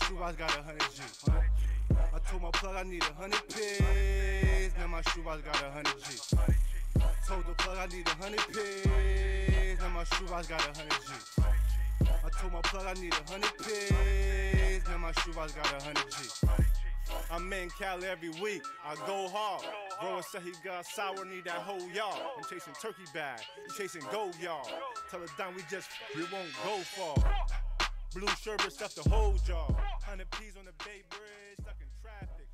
shoebox got 100 G. I told my plug I need 100 pigs. Now my shoebox got 100 G. Told the plug I need 100 pigs. Now my shoebox got 100 G. I told my plug I need 100 pigs. Now my shoebox got 100 G. I'm in Cali every week. I go hard. Grower said he got sour, need that whole yard. I'm chasing turkey bag. You chasing gold yard. Tell us down we won't go far. Blue sherbet stuff the whole jar. 100 P's on the Bay Bridge, stuck in traffic.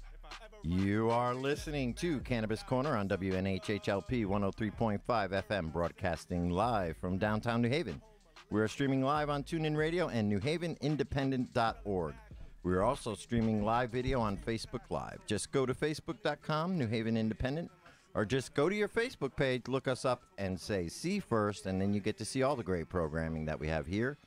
You are listening to Cannabis Corner on WNHHLP 103.5 FM, broadcasting live from downtown New Haven. We are streaming live on TuneIn Radio and newhavenindependent.org. We are also streaming live video on Facebook Live. Just go to facebook.com, New Haven Independent, or just go to your Facebook page, look us up, and say see first, and then you get to see all the great programming that we have here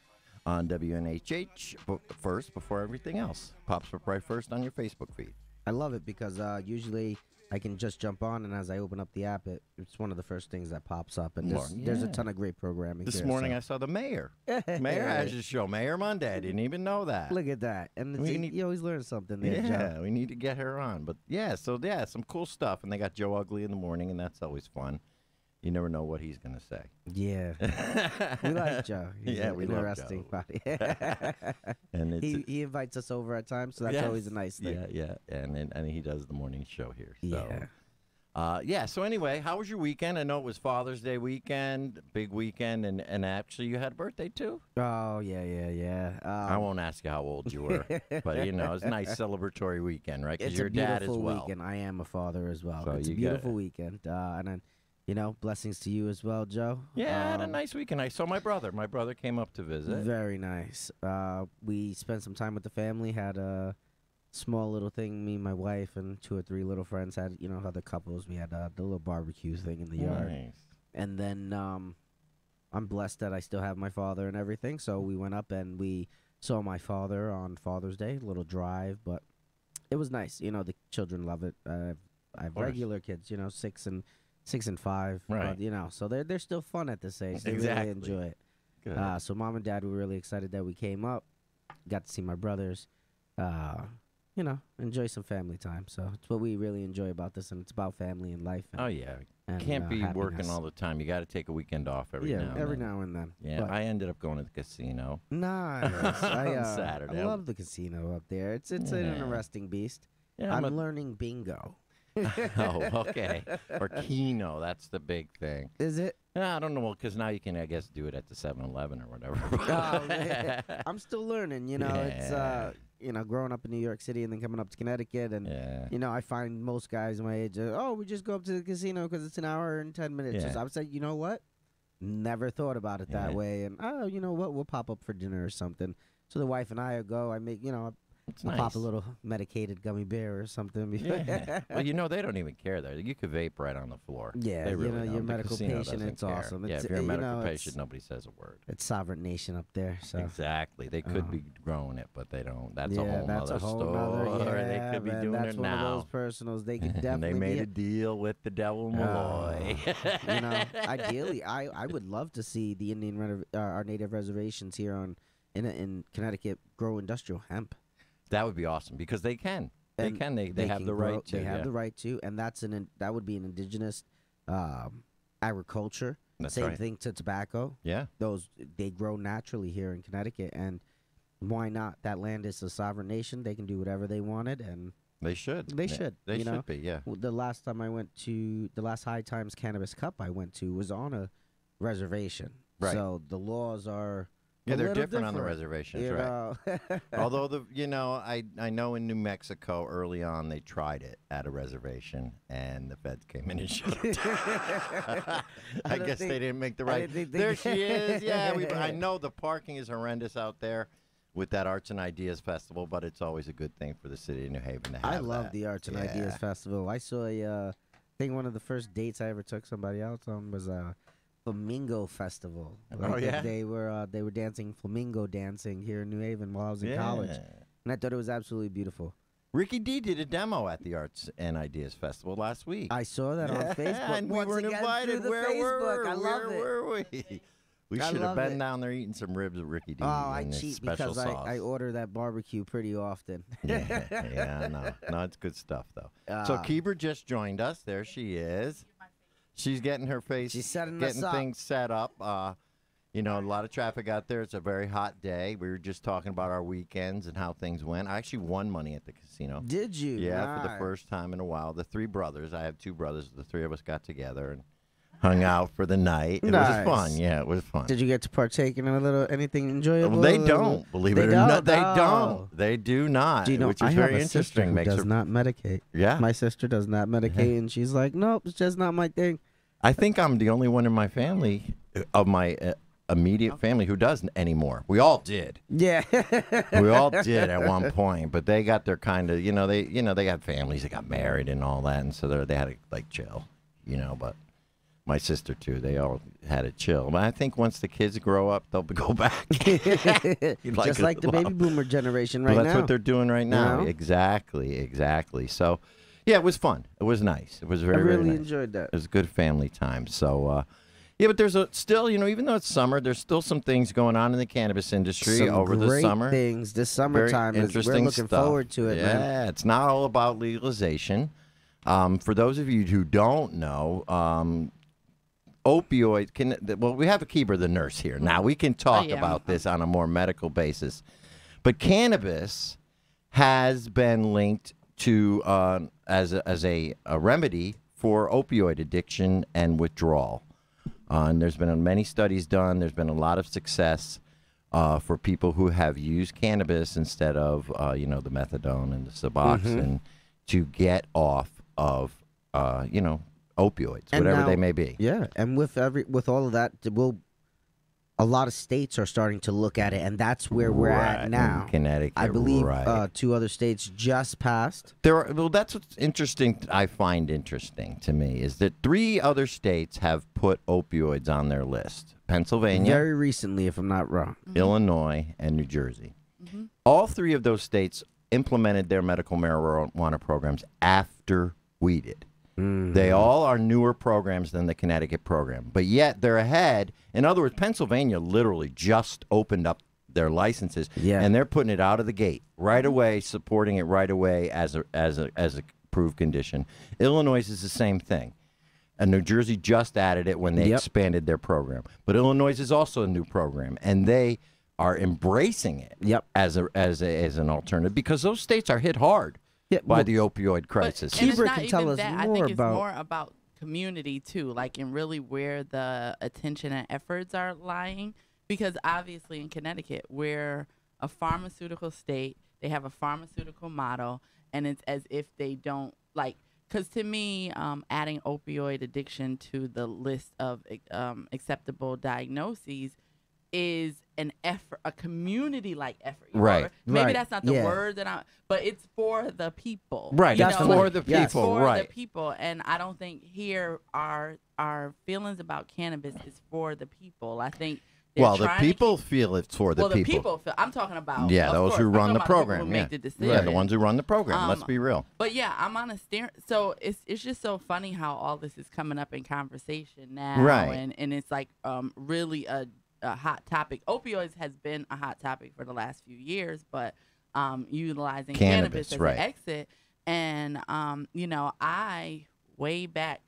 on WNHH first before everything else. Pops up right first on your Facebook feed. I love it because usually I can just jump on, and as I open up the app, it's one of the first things that pops up. And there's a ton of great programming. This morning I saw the mayor. Mayor has his show, Mayor Monday. I didn't even know that. Look at that. And you always learn something there, Yeah, Joe. we need to get her on. But some cool stuff. And they got Joe Ugly in the morning, and that's always fun. You never know what he's going to say. Yeah. We like Joe. He's we interesting love Joe. And he invites us over at times, so that's always a nice thing. Yeah. And he does the morning show here. So. Yeah. So anyway, how was your weekend? I know it was Father's Day weekend, big weekend, and actually you had a birthday too? Oh, yeah. I won't ask you how old you were, but it was a nice celebratory weekend, right? Because you're a dad as well. It's a beautiful weekend. I am a father as well. So it's a beautiful weekend. And then, blessings to you as well, Joe. Yeah, I had a nice weekend. I saw my brother. My brother came up to visit. Very nice. We spent some time with the family, had a small little thing. Me, my wife, and 2 or 3 little friends had, other couples. We had the little barbecue thing in the yard. And then I'm blessed that I still have my father and everything. So we went up and we saw my father on Father's Day, a little drive. But it was nice. The children love it. I have regular kids, 6 and 5, right? But, so they're still fun at this age. They exactly. really enjoy it. Good. So mom and dad were really excited that we came up, got to see my brothers, enjoy some family time. So it's what we really enjoy about this, and it's about family and life. And, and, can't be happiness. Working all the time. You got to take a weekend off every now and then. every now and then. Yeah, but I ended up going to the casino. Nice. On Saturday. I love the casino up there. It's an interesting beast. Yeah, I'm learning bingo. Oh, okay. Or Keno, that's the big thing. Is it? I don't know, well, because now you can, I guess, do it at the 7-Eleven or whatever. I'm still learning, It's, growing up in New York City and then coming up to Connecticut. And, I find most guys my age, we just go up to the casino because it's an hour and 10 minutes. Yeah. I would say, you know what? Never thought about it that way. And, you know what? We'll pop up for dinner or something. So the wife and I will go. I make, I'll pop a little medicated gummy bear or something. Yeah. Well, they don't even care there. You could vape right on the floor. Yeah, they really you're a medical patient. It's care. awesome. Yeah, if you're a medical patient, nobody says a word. It's sovereign nation up there. So exactly. They could be growing it, but they don't. That's a whole that's other a whole story. Yeah, they could be doing that's it one now. Of those personals. They could definitely. They made a deal with the devil Malloy. Ideally, I would love to see the our native reservations here in Connecticut grow industrial hemp. That would be awesome because they can. They have the right to. They have the right to, and that would be an indigenous agriculture. That's Same right. thing to tobacco. Yeah. They grow naturally here in Connecticut, and why not? That land is a sovereign nation. They can do whatever they wanted, and they should. They should. They should be. Yeah. The last time I went to the last High Times Cannabis Cup I went to was on a reservation. Right. So the laws are. Yeah, they're different on the reservations, right? Although I know in New Mexico early on they tried it at a reservation and the feds came in and shut it down. I guess they didn't make the right. There she is. Yeah, I know the parking is horrendous out there with that Arts and Ideas Festival, but it's always a good thing for the city of New Haven to have. I love the Arts and Ideas Festival. I saw I think one of the first dates I ever took somebody else on was Flamingo Festival. They were dancing flamingo dancing here in New Haven while I was in college, and I thought it was absolutely beautiful. Ricky D did a demo at the Arts and Ideas Festival last week. I saw that on Facebook, and we weren't invited. Where were we? We I should have love been it. down there eating some ribs with Ricky D. Oh, I and his cheat special because sauce. I order that barbecue pretty often. Yeah, no, it's good stuff though. So Kebra just joined us. There she is. She's getting her face, She's setting getting us up. things set up. You know, a lot of traffic out there. It's a very hot day. We were just talking about our weekends and how things went. I actually won money at the casino. Did you? Yeah, for the first time in a while. The three brothers. I have two brothers. The three of us got together and hung out for the night. It was fun. Yeah, it was fun. Did you get to partake in anything enjoyable? They don't, believe it or not. They don't. They do not. Do you know, which is I have very a sister interesting. who does not medicate. Yeah. My sister does not medicate, and she's like, nope, it's just not my thing. I think I'm the only one in my family, of my immediate family, who doesn't anymore. We all did. Yeah. We all did at one point, but they got their kind of, they got families, they got married and all that, and so they had to like chill, but my sister too, they all had to chill. But I think once the kids grow up, they'll go back. Just like the baby boomer generation right now. That's what they're doing right now. You know? Exactly. So, yeah, it was fun. It was nice. It was very, I really very nice. enjoyed that. It was a good family time. So, yeah, but there's still, even though it's summer, there's still some things going on in the cannabis industry over the summer. Things this summertime. Very interesting we're looking stuff. forward to it, man. Yeah, it's not all about legalization. For those of you who don't know, opioid we have a Kebra, the nurse here. Now we can talk about this on a more medical basis, but cannabis has been linked to as a remedy for opioid addiction and withdrawal. And there's been many studies done. There's been a lot of success for people who have used cannabis instead of the methadone and the Suboxone to get off of opioids, And whatever now- they may be. Yeah, and with all of that, a lot of states are starting to look at it, and that's where we're at in now. Connecticut, I believe right. 2 other states just passed. That's what's interesting. I find interesting to me is that 3 other states have put opioids on their list: Pennsylvania, Very recently, if I'm not wrong. Illinois, and New Jersey. All 3 of those states implemented their medical marijuana programs after we did. They all are newer programs than the Connecticut program, but yet they're ahead. In other words, Pennsylvania literally just opened up their licenses, and they're putting it out of the gate right away, supporting it right away as a approved condition. Illinois is the same thing, and New Jersey just added it when they expanded their program. But Illinois is also a new program, and they are embracing it as an alternative because those states are hit hard. By the opioid crisis. And it's Kebra not can even tell us that. I more think it's about- more about community too, like, and really where the attention and efforts are lying. Because obviously in Connecticut, we're a pharmaceutical state. They have a pharmaceutical model, and it's as if they don't like. Because to me, adding opioid addiction to the list of acceptable diagnoses is an effort, a community-like effort. Right. Maybe that's not the word but it's for the people. Right. You That's know, for the people. It's for right. the people, and I don't think here our feelings about cannabis is for the people. I think. The people feel it's for the people. Well, the people feel. I'm talking about. Yeah, of those course, who I'm run the talking about program. people who Yeah, make the decision. yeah, the ones who run the program. Let's be real. But yeah, I'm on a steer. So it's just so funny how all this is coming up in conversation now, Right. And it's like really a hot topic. Opioids has been a hot topic for the last few years, but utilizing cannabis as an exit. And I way back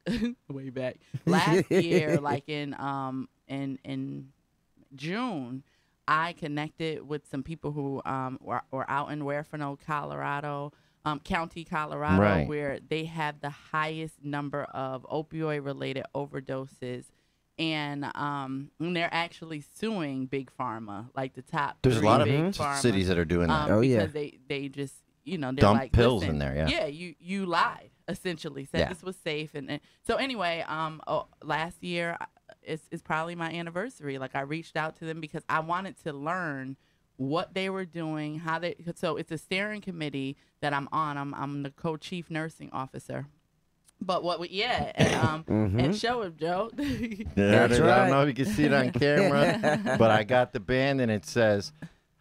last year, like in June, I connected with some people who were out in Huerfano, Colorado, County, Colorado, Right. where they have the highest number of opioid-related overdoses. And they're actually suing Big Pharma, like the top. There's a 3 lot of big pharma, cities that are doing that. because they just they're Dump like, pills listen, in there, yeah. you lied essentially, said this was safe, and so anyway, last year it's probably my anniversary. Like, I reached out to them because I wanted to learn what they were doing, so it's a steering committee that I'm on. I'm the co-chief nursing officer. But and show him, Joe. That's I right. don't know if you can see it on camera, but I got the band and it says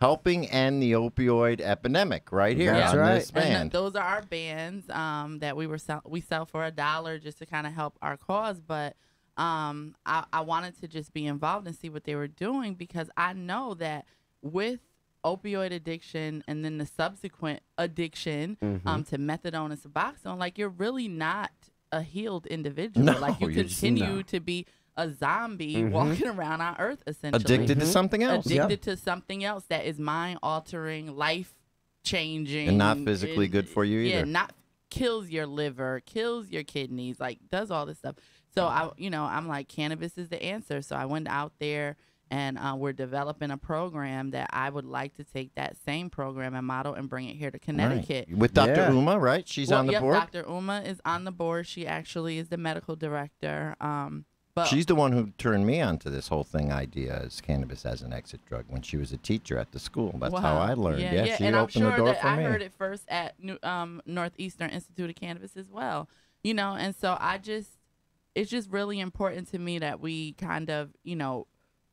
"Helping End the Opioid Epidemic" right here That's on right. this band. And those are our bands that we sell for $1 just to kind of help our cause. But I wanted to just be involved and see what they were doing, because I know that with opioid addiction and then the subsequent addiction to methadone and Suboxone, like, you're really not a healed individual. No, like, you you're just continue to be a zombie walking around our earth, essentially. Addicted to something else. Addicted to something else that is mind-altering, life-changing. And not physically good for you either. Yeah, kills your liver, kills your kidneys, like, does all this stuff. So, I'm like, cannabis is the answer. So I went out there, and we're developing a program that I would like to take that same program and model and bring it here to Connecticut. Right. With Dr. Uma, right? She's on the board? Dr. Uma is on the board. She actually is the medical director. But She's the one who turned me onto this whole idea as cannabis as an exit drug when she was a teacher at the school. That's how I learned. Yeah, she and opened I'm the sure door that for I me. heard it first at Northeastern Institute of Cannabis as well. And so it's just really important to me that we kind of,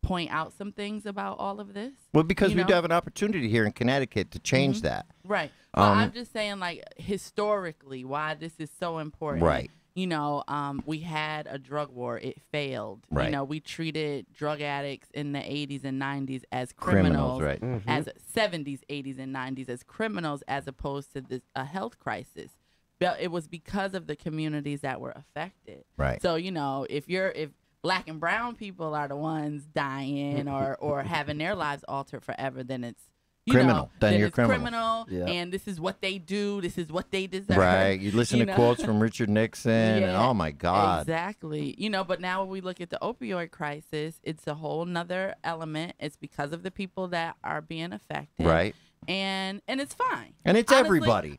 point out some things about all of this. Well, because we do have an opportunity here in Connecticut to change that. Right. Well, I'm just saying, like, historically, why this is so important. Right. We had a drug war. It failed. Right. We treated drug addicts in the 80s and 90s as criminals. Right. As 70s, 80s, and 90s as criminals, as opposed to a health crisis. But it was because of the communities that were affected. Right. So, if Black and brown people are the ones dying or having their lives altered forever, then it's criminal. Then you're it's criminal. And this is what they do. This is what they deserve. Right. You listen to quotes from Richard Nixon, and oh my God. Exactly. But now when we look at the opioid crisis, it's a whole nother element. It's because of the people that are being affected. Right. And it's fine. And it's Honestly, everybody.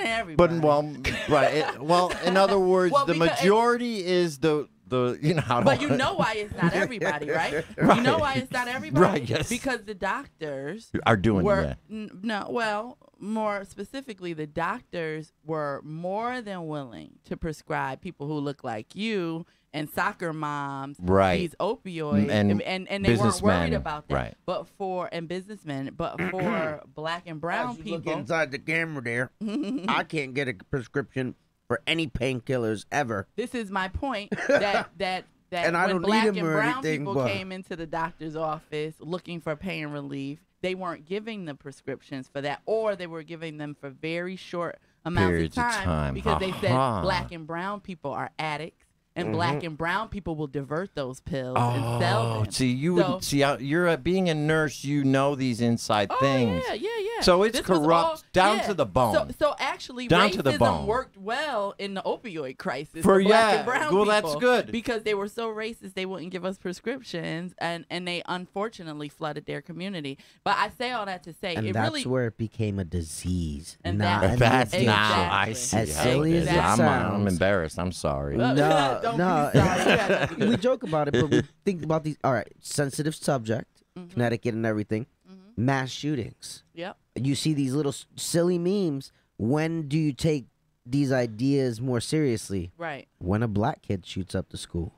Everybody. But in other words, the majority is the But you know why it's not everybody, right? Right. You know why it's not everybody? Right, yes. Because the doctors are doing that. More specifically, the doctors were more than willing to prescribe people who look like you and soccer moms these opioids, and they weren't worried about that. Right. But for businessmen, but for Black and brown As you people, look inside the camera there, I can't get a prescription for any painkillers ever. This is my point. That And I when don't Black need and them or brown anything, people but- came into the doctor's office looking for pain relief, they weren't giving the prescriptions for that, or they were giving them for very short amounts Periods of of time time. because they said Ha-ha. Black and brown people are addicts. And Black and brown people will divert those pills and sell them. See, you're being a nurse. You know these inside things. Yeah. So it's This was corrupt down to the bone. So actually, Down racism to the bone. worked well in the opioid crisis For- Black yeah, and brown well, people. that's good. Because they were so racist, they wouldn't give us prescriptions, and they unfortunately flooded their community. But I say all that to say, And it that's really where it became a disease. And not that's- an That's addiction. now. I Exactly. see. As how silly it as is. it I'm sounds. embarrassed. I'm sorry. No, Don't no. be sorry. You got nothing to do. We joke about it, but we think about these. All right, sensitive subject, Connecticut and everything. Mass shootings. Yep. You see these little silly memes. When do you take these ideas more seriously? Right. When a black kid shoots up the school.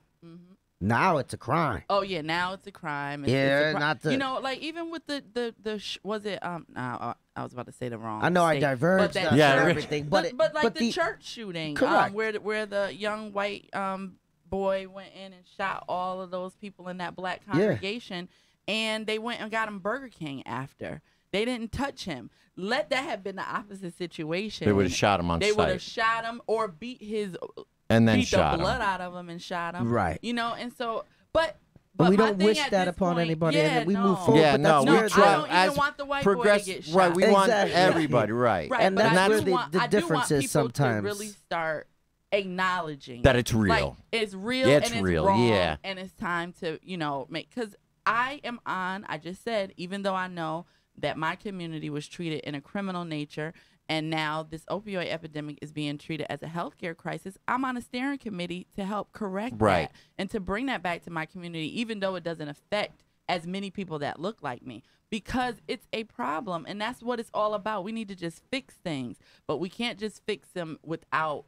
Now it's a crime. Oh yeah, now it's a crime. Yeah, it's a not the- like even with was it no, I was about to say the wrong. I know I state. diverged But on Yeah, everything, but like the the church shooting, Correct. where the young white boy went in and shot all of those people in that black congregation, and they went and got him Burger King after. They didn't touch him. Let that have been the opposite situation. They would have shot him on They would have sight shot him or beat and then the shot blood him. out of him and shot him. Right. And so, but we my don't thing wish at that this upon point- anybody, Yeah, and then we no. move forward. Yeah, but no, that's we where I try don't even as want the white boy to progress. get shot. Right, we want Exactly. everybody right. Right, And but that's I where do the- want, the I do difference want is people sometimes. to really start acknowledging That it's real. Like, it's real. Yeah, it's and it's real, wrong, yeah. and it's time to make, because I just said, even though I know that my community was treated in a criminal nature, and now this opioid epidemic is being treated as a healthcare crisis, I'm on a steering committee to help correct Right. that and to bring that back to my community, even though it doesn't affect as many people that look like me, because it's a problem, and that's what it's all about. We need to just fix things, but we can't just fix them without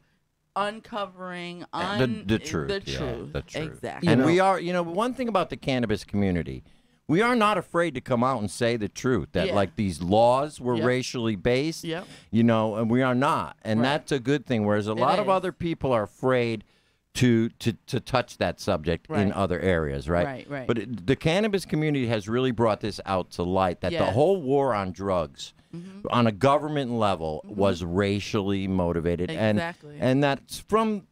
uncovering the truth. The yeah, truth. the truth. Exactly. And You know- we are, one thing about the cannabis community, we are not afraid to come out and say the truth that Yeah. like these laws were Yep. racially based, Yep. and we are not. And Right. that's a good thing. Whereas a lot of is. other people are afraid to touch that subject in Right. other areas, right? Right. But the cannabis community has really brought this out to light that the Yes. whole war on drugs on a government level was racially motivated. Exactly. And that's from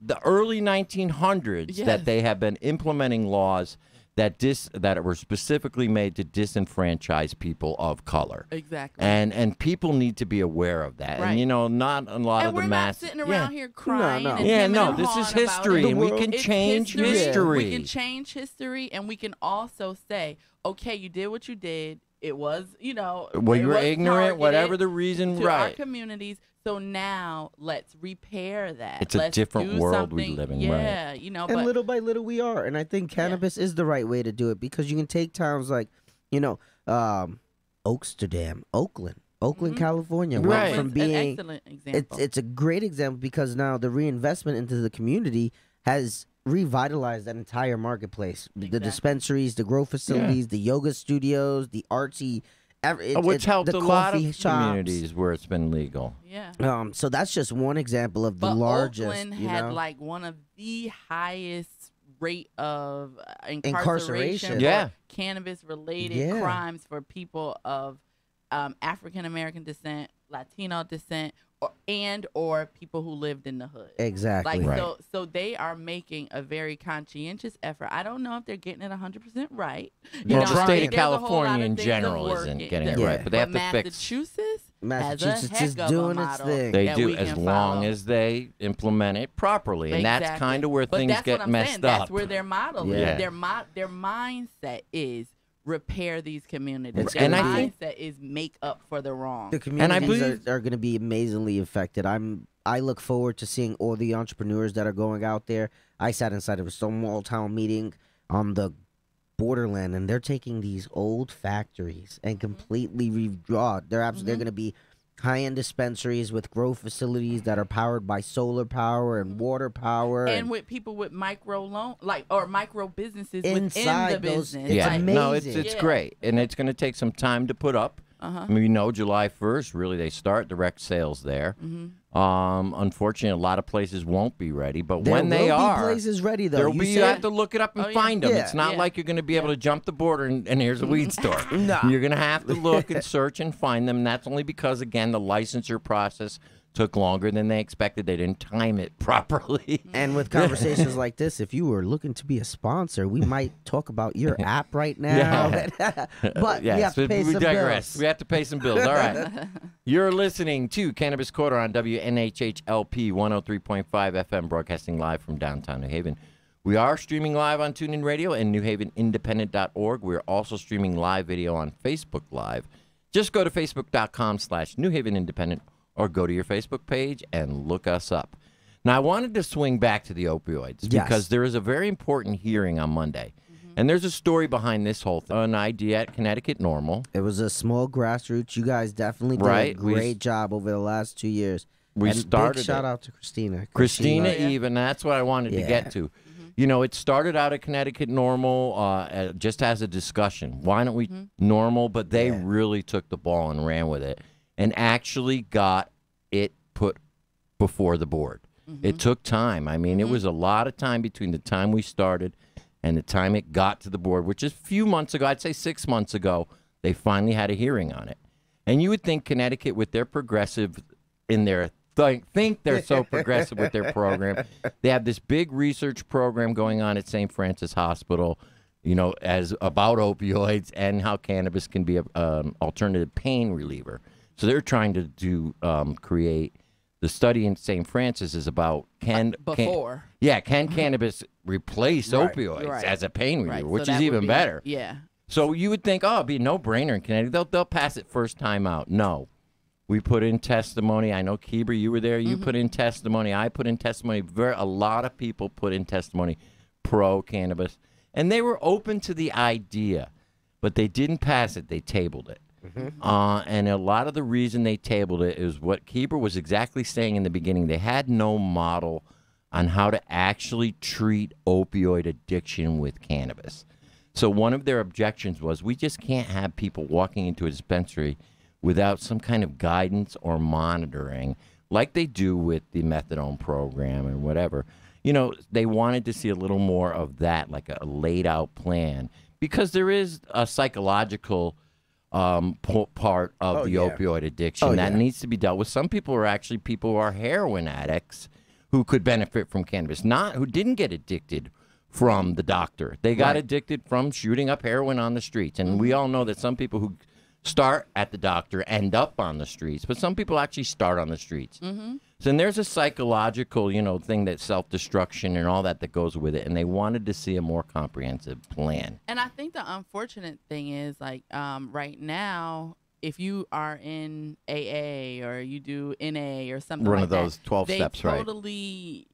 the early 1900s Yes. that they have been implementing laws that were specifically made to disenfranchise people of color. Exactly. And people need to be aware of that. Right. And, you know, not a lot And of the we're mass. not sitting around here crying. No. And Yeah, hemming no, and this is hawing about history, it. and we can It's change history. We can change history, and we can also say, okay, you did what you did. It was, Well, it you were was ignorant, targeted whatever the reason, to our right. communities. So now let's repair that. It's a Let's different do world we something- live in, yeah, right. And but little by little we are. And I think cannabis is the right way to do it because you can take towns like, Oaksterdam, Oakland, California. Right. Went from it's being an excellent example. it's a great example because now the reinvestment into the community has revitalized that entire marketplace. The Exactly. dispensaries, the grow facilities, the yoga studios, the artsy, Which helped the a lot coffee of shops. communities where it's been legal. yeah. So that's just one example of the But largest. Oakland you had know? like one of the highest rate of incarceration Incarceration. for Yeah. cannabis-related Yeah. crimes for people of African American descent, Latino descent, or people who lived in the hood. Exactly. Like Right. so they are making a very conscientious effort. I don't know if they're getting it 100% right. Well, the state of there's a whole lot California in things general of isn't work getting it Yeah. right, but they have to fix. Massachusetts has a is heck of a doing its model. thing. They that do we as can long follow. as they implement it properly, and that's Exactly. kind of where But things that's get what I'm messed saying. up. That's where their model Yeah. is. Their mindset is repair these communities. It's Their And I think- mindset is make up for the wrong. The And I communities believe- are going to be amazingly affected. I look forward to seeing all the entrepreneurs that are going out there. I sat inside of a small town meeting on the borderland, and they're taking these old factories and completely redraw. They're going to be high-end dispensaries with grow facilities that are powered by solar power and water power. And with people with micro loan, or micro businesses within Inside the those- business. It's yeah, no, amazing. it's Yeah. great, and it's going to take some time to put up. Uh-huh. I mean, we know July 1st, really, they start direct sales there. Mm-hmm. Unfortunately, a lot of places won't be ready, but there when they will are, be places ready though. there'll You be, you said- have to look it up and Oh, yeah. find them. Yeah. It's not Yeah. like you're going to be able to jump the border and here's a weed store. Nah. You're going to have to look and search and find them. And that's only because, again, the licensure process took longer than they expected. They didn't time it properly. And with conversations like this, if you were looking to be a sponsor, we might talk about your app right now. But we have to pay we some digress. bills. We have to pay some bills. All right. You're listening to Cannabis Quarter on WNHHLP 103.5 FM, broadcasting live from downtown New Haven. We are streaming live on TuneIn Radio and NewHavenIndependent.org. We're also streaming live video on Facebook Live. Just go to facebook.com/New Haven Independent or go to your Facebook page and look us up. Now, I wanted to swing back to the opioids Yes. because there is a very important hearing on Monday. And there's a story behind this whole thing. An idea at Connecticut Normal. It was a small grassroots. You guys definitely did Right. a great job over the last 2 years. We and started big shout it. out to Christina. Christina Yeah. Eve, and that's what I wanted to Yeah. get to. You know, it started out at Connecticut Normal just as a discussion. Why don't we normal? But they Yeah. really took the ball and ran with it and actually got it put before the board. It took time. I mean, it was a lot of time between the time we started and the time it got to the board, which is a few months ago. I'd say 6 months ago, they finally had a hearing on it. And you would think Connecticut, with their progressive in their think they're so progressive with their program. They have this big research program going on at St. Francis Hospital, you know, as about opioids and how cannabis can be an alternative pain reliever. So they're trying to create the study in St. Francis is about can cannabis replace Right. opioids Right. as a pain reliever, Right. So which that is would even be- better. Yeah. So you would think, oh, it'd be a no-brainer in Connecticut. They'll pass it first time out. No. We put in testimony. I know, Kebra, you were there. You put in testimony. I put in testimony. A lot of people put in testimony pro-cannabis. And they were open to the idea, but they didn't pass it. They tabled it. And a lot of the reason they tabled it is what Kebra was exactly saying in the beginning. They had no model on how to actually treat opioid addiction with cannabis. So one of their objections was we just can't have people walking into a dispensary without some kind of guidance or monitoring like they do with the methadone program and whatever. they wanted to see a little more of that, like a laid out plan, because there is a psychological part of the opioid addiction that needs to be dealt with. Some people are actually people who are heroin addicts who could benefit from cannabis, not who didn't get addicted from the doctor. They got addicted from shooting up heroin on the streets. And we all know that some people who start at the doctor end up on the streets, but some people actually start on the streets. So then there's a psychological, thing that self-destruction and all that goes with it. And they wanted to see a more comprehensive plan. And I think the unfortunate thing is, like, right now, if you are in AA or you do NA or something One like of those 12 they steps, right? totally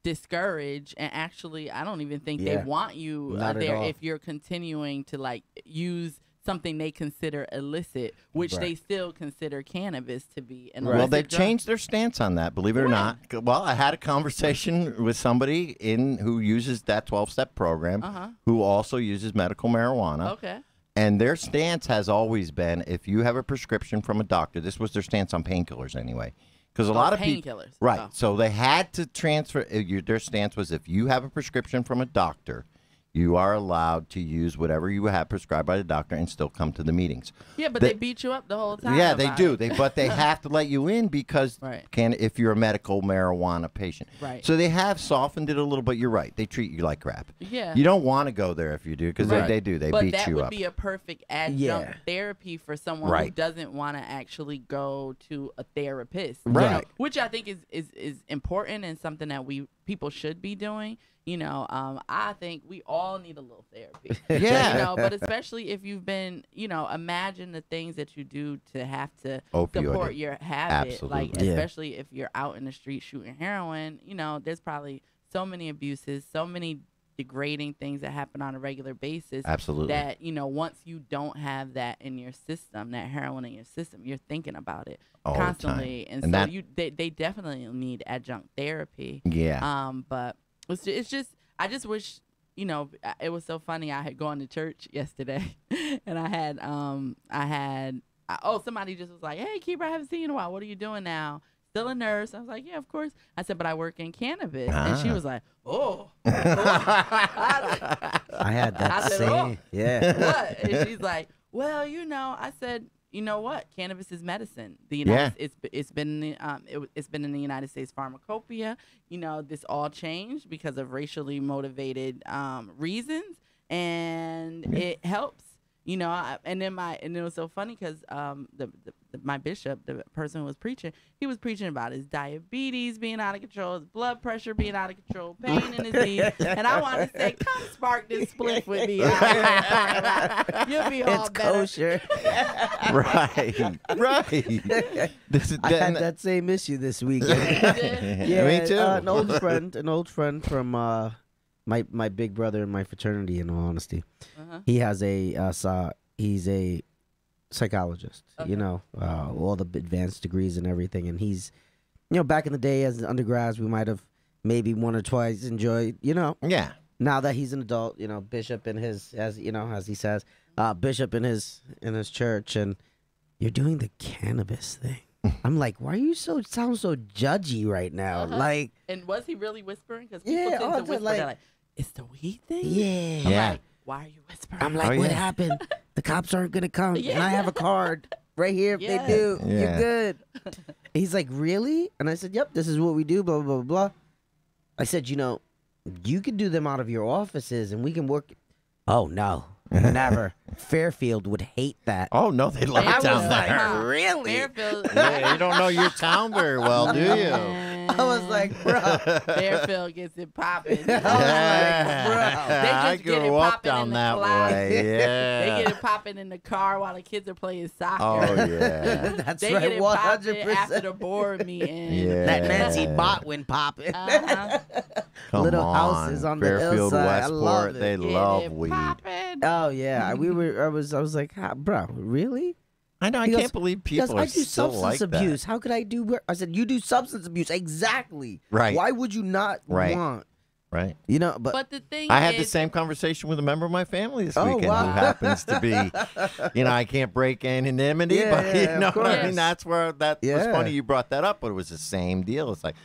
discourage, and actually, I don't even think they Yeah. want you Not at there all. if you're continuing to, like, use something they consider illicit, which they still consider cannabis to be an illicit Well, they've drug. changed their stance on that, believe it or not. Well, I had a conversation with somebody who uses that 12-step program, who also uses medical marijuana. Okay. And their stance has always been, if you have a prescription from a doctor, this was their stance on painkillers anyway. Because a lot of people, painkillers. right? Oh. So they had to transfer. Their stance was, if you have a prescription from a doctor, you are allowed to use whatever you have prescribed by the doctor and still come to the meetings. Yeah, but they beat you up the whole time. Yeah, they about do. it. But they have to let you in because if you're a medical marijuana patient. Right. So they have softened it a little, but you're right. They treat you like crap. Yeah. You don't want to go there if you do, because they do. They but beat that you would up. be a perfect adjunct therapy for someone who doesn't want to actually go to a therapist, Right. which I think is important and something that people should be doing. I think we all need a little therapy. Yeah. But especially if you've been, imagine the things that you do to have to Opioid. support your habit. Absolutely. Like, especially if you're out in the street shooting heroin, there's probably so many abuses, so many degrading things that happen on a regular basis. Absolutely. That, once you don't have that in your system, that heroin in your system, you're thinking about it All the constantly. time. And And so they definitely need adjunct therapy. Yeah. But it's just, I just wish, it was so funny. I had gone to church yesterday and somebody just was like, "Hey, Kebra, I haven't seen you in a while. What are you doing now? Still a nurse?" I was like, "Yeah, of course." I said, "But I work in cannabis." And she was like, "Oh." I had that I said, same. "Oh." Yeah. What? And she's like, "Well, I said, you know what? Cannabis is medicine. The United it's been in the United States pharmacopoeia. This all changed because of racially motivated reasons, and it helps. And it was so funny because my bishop, the person who was preaching, he was preaching about his diabetes being out of control, his blood pressure being out of control, pain in his knees, and I wanted to say, come spark this spliff with me. You'll be all It's better. kosher. Right. I had that same issue this weekend. Yeah, Me too. An old friend from my big brother in my fraternity. In all honesty, he has he's a psychologist. All the advanced degrees and everything. And he's, back in the day as undergrads, we might have maybe one or twice enjoyed. Yeah. Now that he's an adult, bishop in his, as he says, bishop in his church, and you're doing the cannabis thing. I'm like, why are you sound so judgy right now? Like, and was he really whispering? Because people Yeah, tend to also, whisper. like- They're like, "It's the weed thing." yeah. I'm Yeah. like, why are you whispering? I'm like, Oh, what yeah. happened? The cops aren't gonna come, and I have a card right here. If Yeah. they do, Yeah. you're good. He's like, really? And I said, yep, this is what we do. Blah blah blah blah. I said, you could do them out of your offices, and we can work. Oh no, never. Fairfield would hate that. Oh, no, they love I it down was like, there. huh, Really? Fairfield, Yeah, you don't know your town very well, do you? I was like, bro. Fairfield gets it popping. I just get it grew up popping in down the that closet. way. Yeah. They get it popping in the car while the kids are playing soccer. Oh, yeah. That's They right, get it popping 100%. after the board meeting. Yeah. That Nancy Botwin popping. Uh-huh. Come Little on. houses on the Fairfield, hillside. I love Westport, it. they Get love it weed. popping. Oh yeah, I was like, bro, really? I know. I He can't goes- believe He goes, people I are do still substance like abuse. How could I do? I said, you do substance abuse exactly. Right. Why would you not Right. want? that. Right. But But the thing I had the is, same conversation with a member of my family this Oh, weekend wow. who happens to be, I can't break anonymity, Yeah, but yeah, you know of what I course. mean? That's where that was Yeah. funny you brought that up, but it was the same deal. It's like,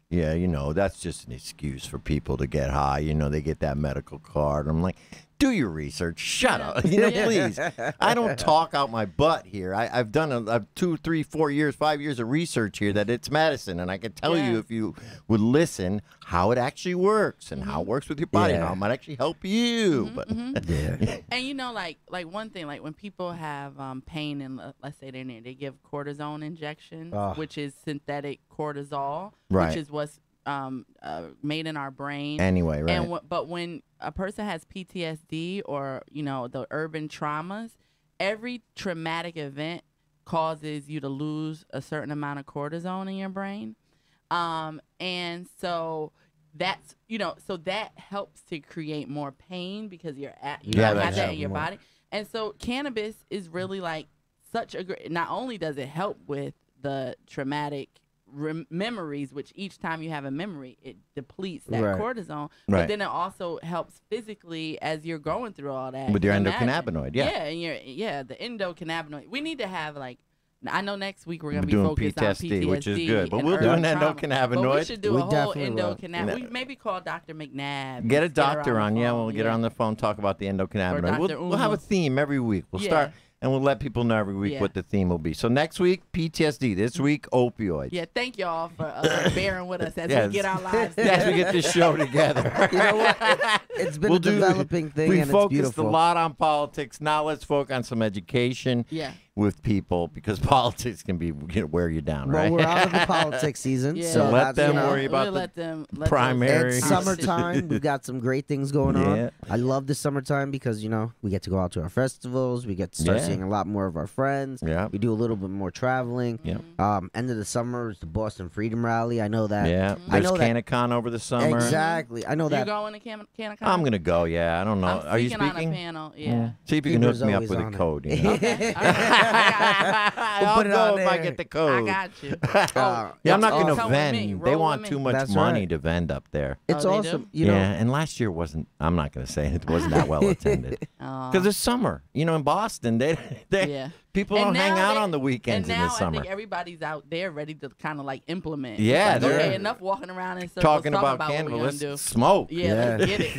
Yeah, that's just an excuse for people to get high. They get that medical card. I'm like, do your research. Shut up. Please. I don't talk out my butt here. I've done 2, 3, 4 years, 5 years of research here that it's medicine. And I can tell you, if you would listen, how it actually works and how it works with your body and how it might actually help you. And like one thing, like when people have pain and let's say they give cortisone injections, which is synthetic cortisol, which is what's made in our brain. Anyway, right. But when a person has PTSD or, the urban traumas, every traumatic event causes you to lose a certain amount of cortisone in your brain. And so that's, so that helps to create more pain because you have that in your body. And so cannabis is really like such a great, not only does it help with the traumatic memories, which each time you have a memory, it depletes that cortisone. But then it also helps physically as you're going through all that. With your endocannabinoid, and the endocannabinoid. We need to have I know next week we're going to be doing focused on PTSD, which is good. But we'll do an endocannabinoid. But we should do a whole endocannabinoid. We maybe call Dr. McNabb. Get a doctor on, we'll get her on the phone, talk about the endocannabinoid. We'll have a theme every week. We'll start. And we'll let people know every week what the theme will be. So next week, PTSD. This week, opioids. Yeah, thank y'all for bearing with us as we get our lives together. As we get this show together. You know what? It's been a developing thing, and it's beautiful. We focused a lot on politics. Now let's focus on some education with people because politics can be wear you down, right? Well, we're out of the politics season, so let them worry about the primary. It's summertime. We've got some great things going on. I love the summertime because, we get to go out to our festivals. We get to start seeing a lot more of our friends. We do a little bit more traveling. End of the summer is the Boston Freedom Rally. I know that. Yeah, there's CannaCon over the summer. Exactly. I know that. You going to CannaCon? I'm going to go, I don't know. Are you speaking? On a panel, See if you can hook me up with a code. Okay. I'll put it go on if I there. get the code. I got you. I'm not going to vend. They want too much money to vend up there. It's awesome. And last year wasn't, I'm not going to say it wasn't that well attended. Because it's summer. In Boston, people don't hang out on the weekends in the summer. And now I think everybody's out there ready to kind of implement. Yeah. Okay, enough walking around in circles talking about cannabis. Let's smoke. Yeah, let's get it.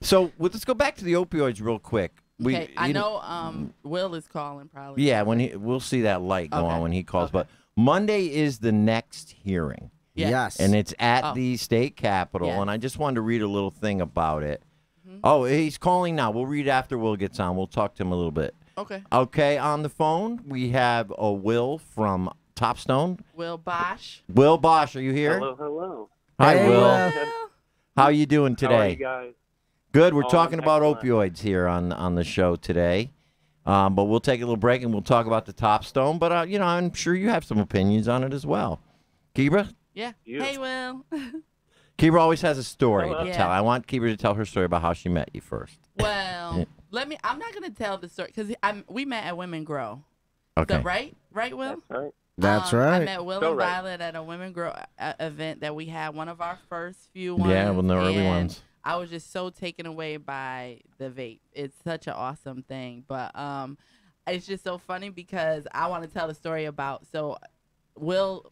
So let's go back to the opioids real quick. Okay, I know Will is calling probably. Yeah, we'll see that light go on when he calls. But Monday is the next hearing. Yes. And it's at the state capitol. And I just wanted to read a little thing about it. Oh, he's calling now. We'll read after Will gets on. We'll talk to him a little bit. Okay. Okay, on the phone, we have a Will from Topstone. Will Bosch. Will Bosch, are you here? Hello. Hi, Hey, Will. How you doing today? How are you guys? Good. We're talking about opioids here on the show today. But we'll take a little break and we'll talk about the Topstone. But, I'm sure you have some opinions on it as well. Kebra? Yeah. Hey, Will. Kebra always has a story to Yeah. tell. I want Kebra to tell her story about how she met you first. Well, I'm not going to tell the story because we met at Women Grow. Okay. So, right, Will? That's right. That's right. I met Will and Violet at a Women Grow event that we had, one of our first few ones. Yeah, one of the early ones. I was just so taken away by the vape. It's such an awesome thing. But it's just so funny because I want to tell the story about, so Will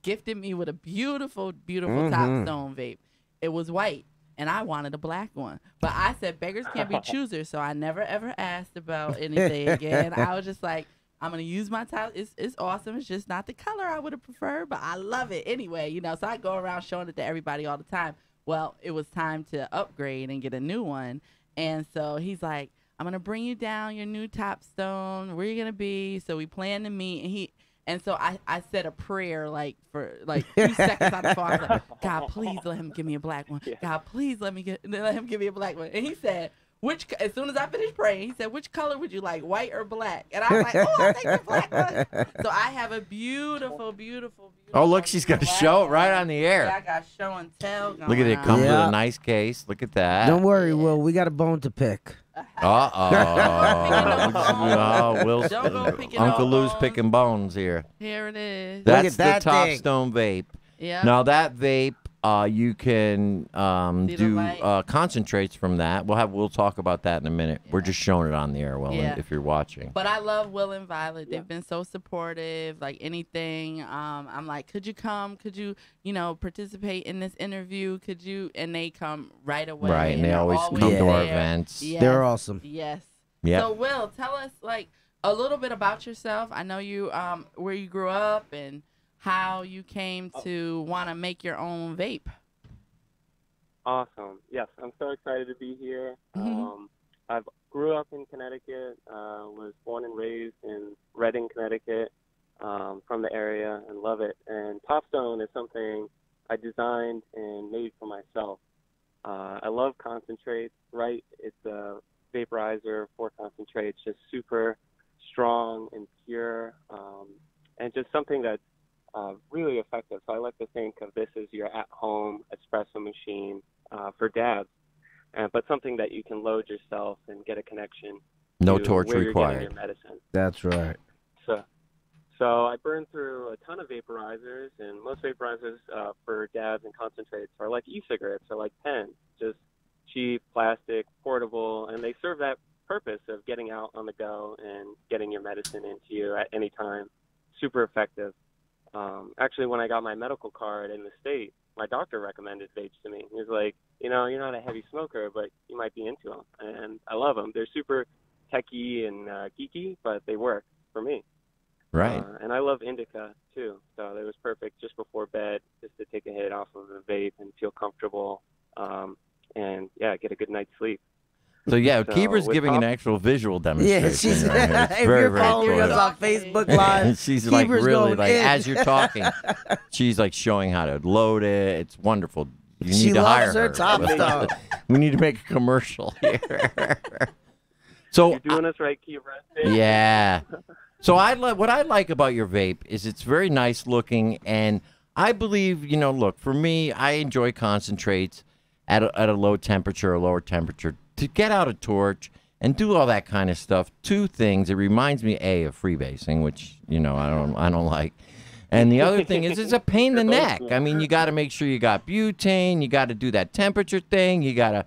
gifted me with a beautiful, beautiful Topstone vape. It was white, and I wanted a black one. But I said beggars can't be choosers, so I never, ever asked about anything again. I was just like, I'm going to use my top. It's awesome. It's just not the color I would have preferred, but I love it anyway. So I go around showing it to everybody all the time. Well, it was time to upgrade and get a new one. And so he's like, I'm going to bring you down your new Topstone. Where are you going to be? So we plan to meet. And so I said a prayer for 2 seconds on the phone. I was like, God, please let him give me a black one. God, please let him give me a black one. And he said, as soon as I finished praying, he said, which color would you like, white or black? And I was like, I'll take the black one. So I have a beautiful, beautiful, beautiful. Oh, look, she's got to show it right on the air. Yeah, I got show and tell going Look at it. on. Comes with a nice case. Look at that. Don't worry, Will. We got a bone to pick. Uh-oh. Will's, Don't go picking Uncle no Lou's bones. picking bones here. Here it is. That's Look at that the thing. Topstone vape. Yeah. Now, that vape You can See the do light? concentrates from that. We'll talk about that in a minute. We're just showing it on the air, if you're watching. But I love Will and Violet. They've been so supportive. Like anything, I'm like, could you come? Could you, participate in this interview? Could you? And they come right away. Right, and they they're always come to our events. Yes. They're awesome. Yes. Yeah. So Will, tell us like a little bit about yourself. I know you where you grew up and how you came to want to make your own vape. Awesome. Yes, I'm so excited to be here. I grew up in Connecticut, was born and raised in Reading, Connecticut, from the area, and love it. And Topstone is something I designed and made for myself. I love concentrates, right? It's a vaporizer for concentrates, just super strong and pure, and just something that's really effective. So I like to think of this as your at-home espresso machine for dabs, but something that you can load yourself and get a connection. No to torch where required. You're getting your medicine. That's right. So I burned through a ton of vaporizers, and most vaporizers for dabs and concentrates are like e-cigarettes, or like pens, just cheap, plastic, portable, and they serve that purpose of getting out on the go and getting your medicine into you at any time. Super effective. Actually, when I got my medical card in the state, my doctor recommended vapes to me. He was like, you're not a heavy smoker, but you might be into them. And I love them. They're super techy and geeky, but they work for me. Right. And I love indica, too. So it was perfect just before bed, just to take a hit off of the vape and feel comfortable and, get a good night's sleep. So, Kebra's giving an actual visual demonstration. Yeah, she's right here. It's if very, you're very following us cool. on Facebook Live, She's Kebra's like really going like in. as you're talking, she's like showing how to load it. It's wonderful. You She need to hire loves her her. Topstone. We need to make a commercial here. So You're doing us right, Kebra. yeah. So what I like about your vape is it's very nice looking, and I believe look, for me, I enjoy concentrates at a low temperature or lower temperature to get out a torch and do all that kind of stuff. Two things. It reminds me of freebasing, which I don't like. And the other thing is it's a pain in the neck. I mean, you got to make sure you got butane. You got to do that temperature thing. You got to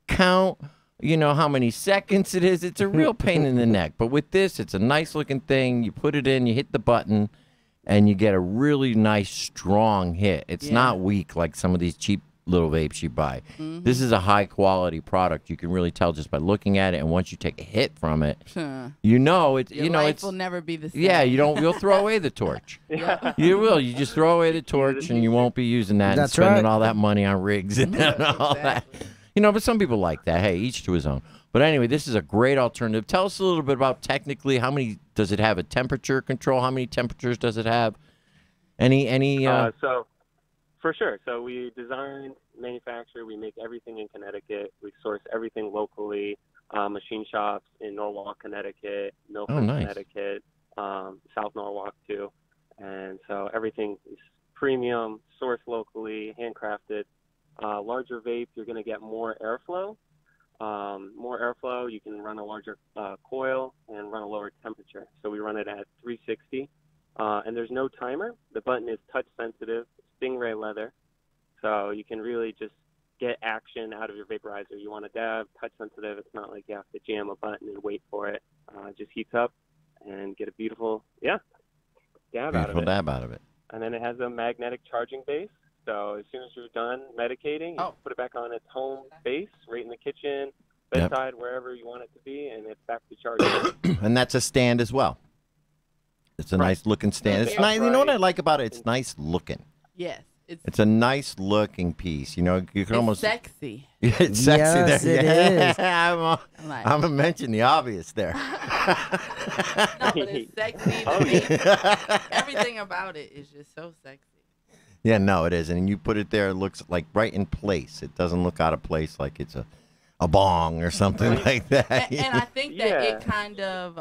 count, how many seconds it is. It's a real pain in the neck. But with this, it's a nice looking thing. You put it in, you hit the button, and you get a really nice, strong hit. It's not weak like some of these cheap little vapes you buy. This is a high quality product. You can really tell just by looking at it, and once you take a hit from it, Your life it's will never be the same. Yeah, you'll throw away the torch. You will. You just throw away the torch, and you won't be using that and spending all that money on rigs and all that. But some people like that. Hey, each to his own. But anyway, this is a great alternative. Tell us a little bit about technically how many does it have a temperature control? How many temperatures does it have? Any So for sure. So we design, manufacture, we make everything in Connecticut. We source everything locally. Machine shops in Norwalk, Connecticut, Milford, nice. Connecticut, South Norwalk too. And so everything is premium, sourced locally, handcrafted. Larger vape, you're going to get more airflow. You can run a larger coil and run a lower temperature. So we run it at 360. And there's no timer. The button is touch sensitive, stingray leather. So you can really just get action out of your vaporizer. You want to dab, touch sensitive. It's not like you have to jam a button and wait for it. It just heats up and get a beautiful dab out of it. And then it has a magnetic charging base. So as soon as you're done medicating, you put it back on its home base, right in the kitchen, bedside, wherever you want it to be, and it's back to charging. And that's a stand as well. It's a nice looking stand. It's nice. You know what I like about it? It's nice looking. Yes. It's a nice looking piece. You can almost sexy. It's sexy. Yes, there. it is. I'm gonna mention the obvious there. No, but it's sexy. Everything about it is just so sexy. Yeah, no, it is. And you put it there, it looks like right in place. It doesn't look out of place like it's a bong or something like that. And I think that it kind of,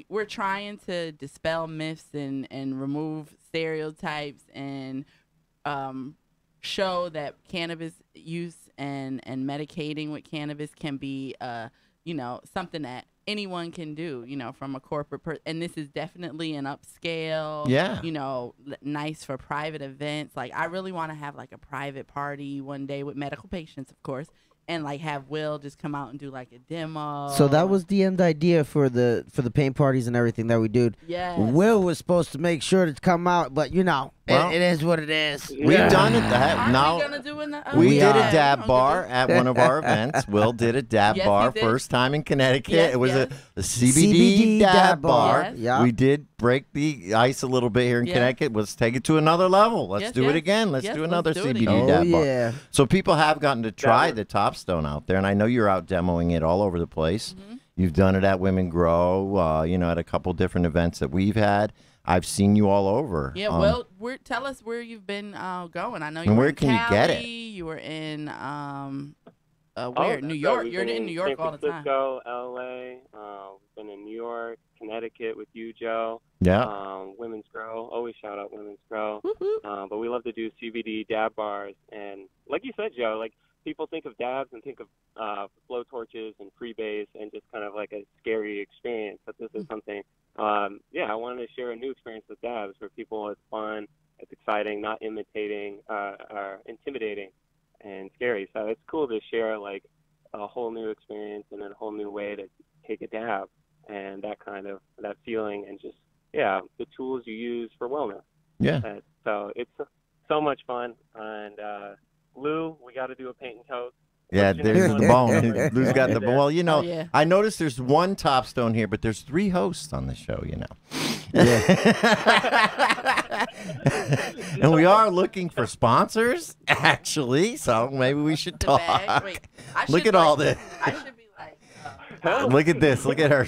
we're trying to dispel myths and remove stereotypes and show that cannabis use and medicating with cannabis can be, something that anyone can do, from a corporate and this is definitely an upscale, nice for private events. Like, I really want to have like a private party one day with medical patients, of course, and like have Will just come out and do like a demo. So that was the end idea for the paint parties and everything that we do. Yes. Will was supposed to make sure to come out, but it is what it is. We've done it. We did a dab bar at one of our events. Will did a dab bar, first time in Connecticut. Yes, it was a CBD dab bar. Yes. Yeah. We did break the ice a little bit here in Connecticut. Let's take it to another level. Let's do it again. Let's do another CBD dab bar. So people have gotten to try the Top Stone out there, and I know you're out demoing it all over the place. You've done it at Women Grow, at a couple different events that we've had. I've seen you all over. Yeah, well, tell us where you've been going. I know you were in Cali, you get it? You were in New York. You're in New York all the time. San Francisco, L.A. Been in New York, Connecticut with you, Joe. Yeah. Women's Grow. Always shout out Women's Grow. But we love to do CBD dab bars. And like you said, Joe, like people think of dabs and think of blow torches and freebase and just kind of like a scary experience. But this is something, I wanted to share a new experience with dabs where people, it's fun, it's exciting, not imitating or intimidating and scary. So it's cool to share like a whole new experience and a whole new way to take a dab and that feeling and just, the tools you use for wellness. Yeah. So it's so much fun. And Lou, we got to do a paint and toast. Yeah, there's the bone. Lou's got the bone. Well, I noticed there's one Top Stone here, but there's 3 hosts on the show, And we are looking for sponsors, actually, so maybe we should talk. Wait, Look at all this. I should be like... Look at this. Look at her.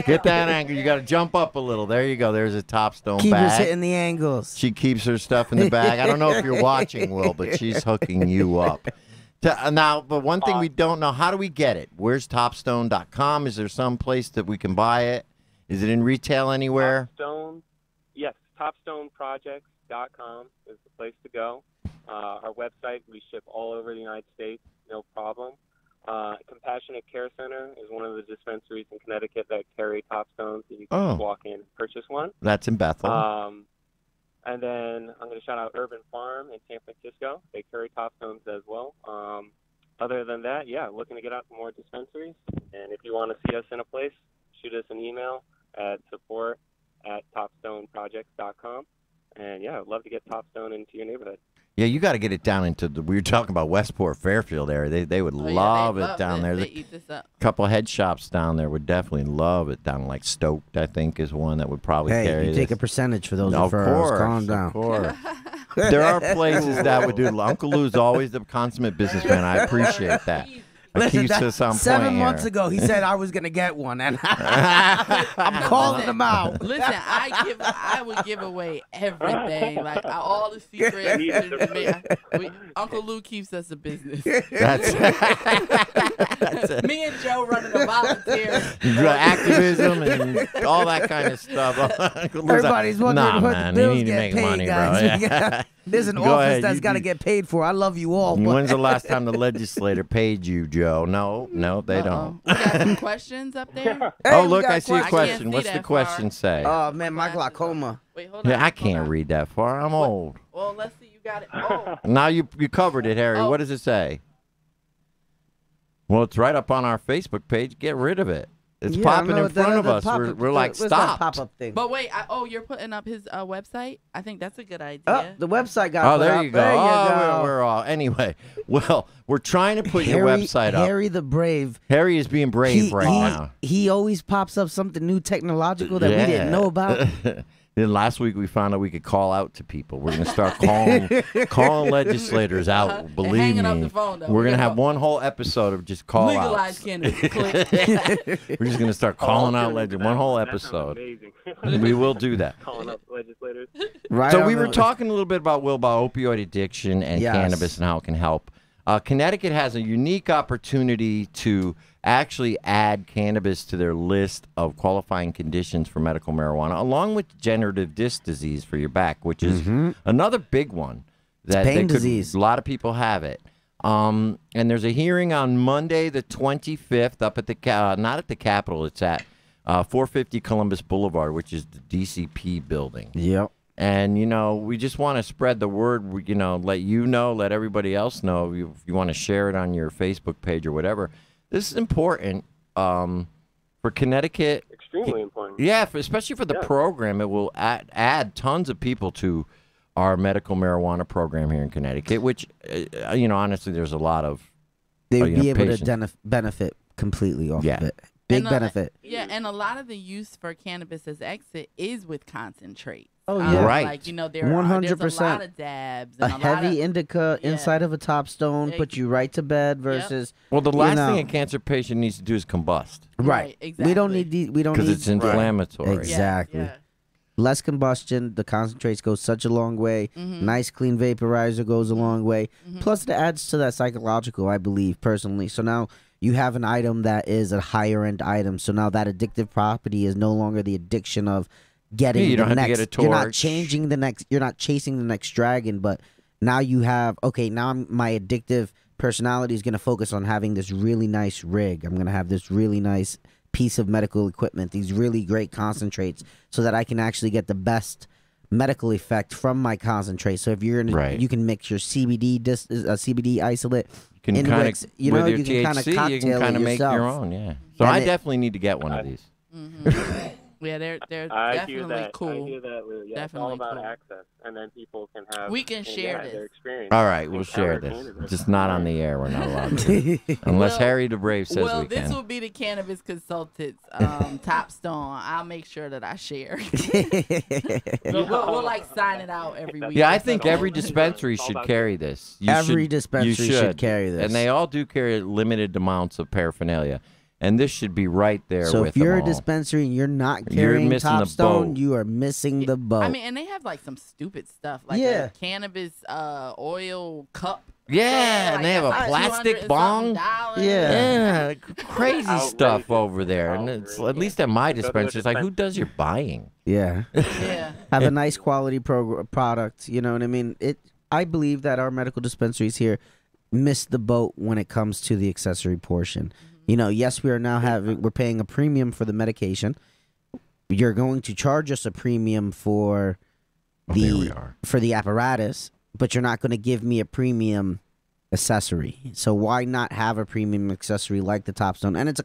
Get that angle. You got to jump up a little. There you go. There's a Top Stone Keep bag. us hitting the angles. She keeps her stuff in the bag. I don't know if you're watching, Will, but she's hooking you up. Now, but one thing we don't know, how do we get it? Where's topstone.com? Is there some place that we can buy it? Is it in retail anywhere? Yes, topstoneprojects.com is the place to go. Our website, we ship all over the United States, no problem. Compassionate Care Center is one of the dispensaries in Connecticut that carry Top Stones, so you can just walk in and purchase one. That's in Bethel. And then I'm going to shout out Urban Farm in San Francisco. They carry Top Stones as well. Other than that, looking to get out to more dispensaries. And if you want to see us in a place, shoot us an email at support@topstoneprojects.com. And I'd love to get Top Stone into your neighborhood. Yeah, you got to get it down into we were talking about Westport, Fairfield area. They would love it down there. They eat this up. A couple of head shops down there would definitely love it. Down like Stoked, I think, is one that would probably carry you this. take a percentage for those Of referrals. course, Calm down. Of course. There are places that would do. Uncle Lou's always the consummate businessman. I appreciate that. Listen, to some 7 point months here. ago, he said I was gonna get one, and I'm calling him out. Listen, I would give away everything, like all the secrets. Uncle Lou keeps us a business. That's it. Me and Joe running a volunteer. Activism and all that kind of stuff. Everybody's wondering what man, the bills you need to get make paid, money, guys. bro. Yeah. There's an Go office ahead, that's got to get paid for. I love you all. But When's the last time the legislator paid you, Joe? No, they don't. We got some questions up there. Hey, Look, I see a questions. question. I What's can't the see question that say? oh man, my glaucoma. Wait, hold on. Yeah, I can't read that far. I'm old. Well, let's see. You got it. Oh. Now you covered it, Harry. Oh. What does it say? Well, it's right up on our Facebook page. Get rid of it. It's Yeah, popping no, in front of us. We're like, where's that stop. pop-up thing? But wait, you're putting up his website? I think that's a good idea. The website got Oh, put there up. you go. There you go. We're all. Anyway, well, we're trying to put your website up. Harry the Brave. Harry is being brave now. He always pops up something new technological that we didn't know about. Then last week we found out we could call out to people. We're going to start calling legislators out. Believe hanging me. up the phone, though. We're going to have one whole episode of just call Legalize outs. cannabis. Click. We're just going to start calling out legislators. One whole episode. We will do that. Calling up legislators. Right. So on we the- were talking a little bit about opioid addiction and Yes. cannabis and how it can help. Connecticut has a unique opportunity to actually add cannabis to their list of qualifying conditions for medical marijuana, along with degenerative disc disease for your back, which is another big one. pain disease. A lot of people have it. And there's a hearing on Monday, the 25th, up at the not at the Capitol. It's at 450 Columbus Boulevard, which is the DCP building. Yep. And, you know, we just want to spread the word, you know, let everybody else know. If you want to share it on your Facebook page or whatever. This is important for Connecticut. Extremely important. Yeah, especially for the program. It will add tons of people to our medical marijuana program here in Connecticut, which, you know, honestly, there's a lot of They would be able patients. to benefit completely off of it. Big And benefit. Yeah, and a lot of the use for cannabis as exit is with concentrate. Oh, yeah. Right. Like, you know, there's a lot 100%. of dabs. A And a heavy lot of, indica inside of a top stone, put you right to bed versus. Well, the last know. thing a cancer patient needs to do is combust. Right. exactly. We don't need we don't need Because it's inflammatory. Right. Exactly. Yeah. Less combustion. The concentrates go such a long way. Nice clean vaporizer goes a long way. Plus, it adds to that psychological, I believe, personally. So now you have an item that is a higher end item. So now that addictive property is no longer the addiction of getting you the don't have next. to get a You're not torch. changing the next. You're not chasing the next dragon. But now you have now my addictive personality is going to focus on having this really nice rig. I'm going to have this really nice piece of medical equipment, these really great concentrates, so that I can actually get the best medical effect from my concentrate. So if you're gonna, you can mix your CBD CBD isolate. You can kind of, you know, with you your can kind of THC, you cocktail can kind of it make yourself. your own, yeah. So And I it- definitely need to get one of these. Yeah, they're I definitely hear that. cool. I hear that, Lou. Yeah, it's Definitely all about cool. access, and then people can have. We can share their this. experience. All right, we'll share Our this. cannabis. Just not on the air. We're not allowed to. Unless Well- Harry the Brave says Well, we this can. will be the Cannabis Consultants Top Stone. I'll make sure that I share. we'll like sign it out every week. Yeah, I or think something. every dispensary should carry this. Every dispensary should carry this. And they all do carry limited amounts of paraphernalia. And this should be right there So with if you're them a all. dispensary and you're not You're carrying missing Top the Stone, boat. you are missing the boat. I mean, and they have like some stupid stuff, like Yeah. a cannabis oil cup. Yeah, and they have a that's like plastic $200 bong. something. Yeah, crazy Outrageous. stuff over there. And it's, at least at my Go to a dispensary, it's like, who does your buying? yeah. Yeah. Have a nice quality product. You know what I mean? I believe that our medical dispensaries here miss the boat when it comes to the accessory portion. You know, yes, we're paying a premium for the medication. You're going to charge us a premium for There we are. for the apparatus, but you're not going to give me a premium accessory. So why not have a premium accessory like the Top Stone? And it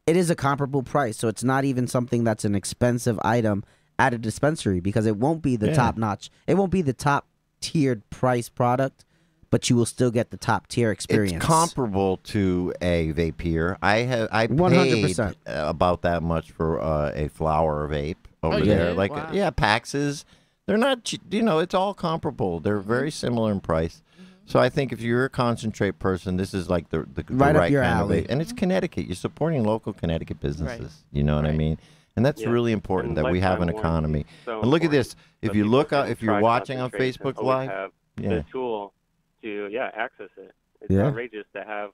is a comparable price. So it's not even something that's an expensive item at a dispensary, because it won't be the top notch. It won't be the top tiered price product, but you will still get the top tier experience. It's comparable to a vapier. I paid 100%. about that much for a flower vape over you there. did? Like Wow. Paxes. They're not. You know, it's all comparable. They're very similar in price. So I think if you're a concentrate person, this is like the Right up right your kind alley. of vape. And it's Connecticut. You're supporting local Connecticut businesses. Right. You know what I Right. mean? And that's Yeah. really important And that we have an lifetime economy. warranty is so And look at important. this. If So you people look can if you're try watching on concentrates and Facebook always Live, have yeah. the tool to access it. It's Yeah. outrageous to have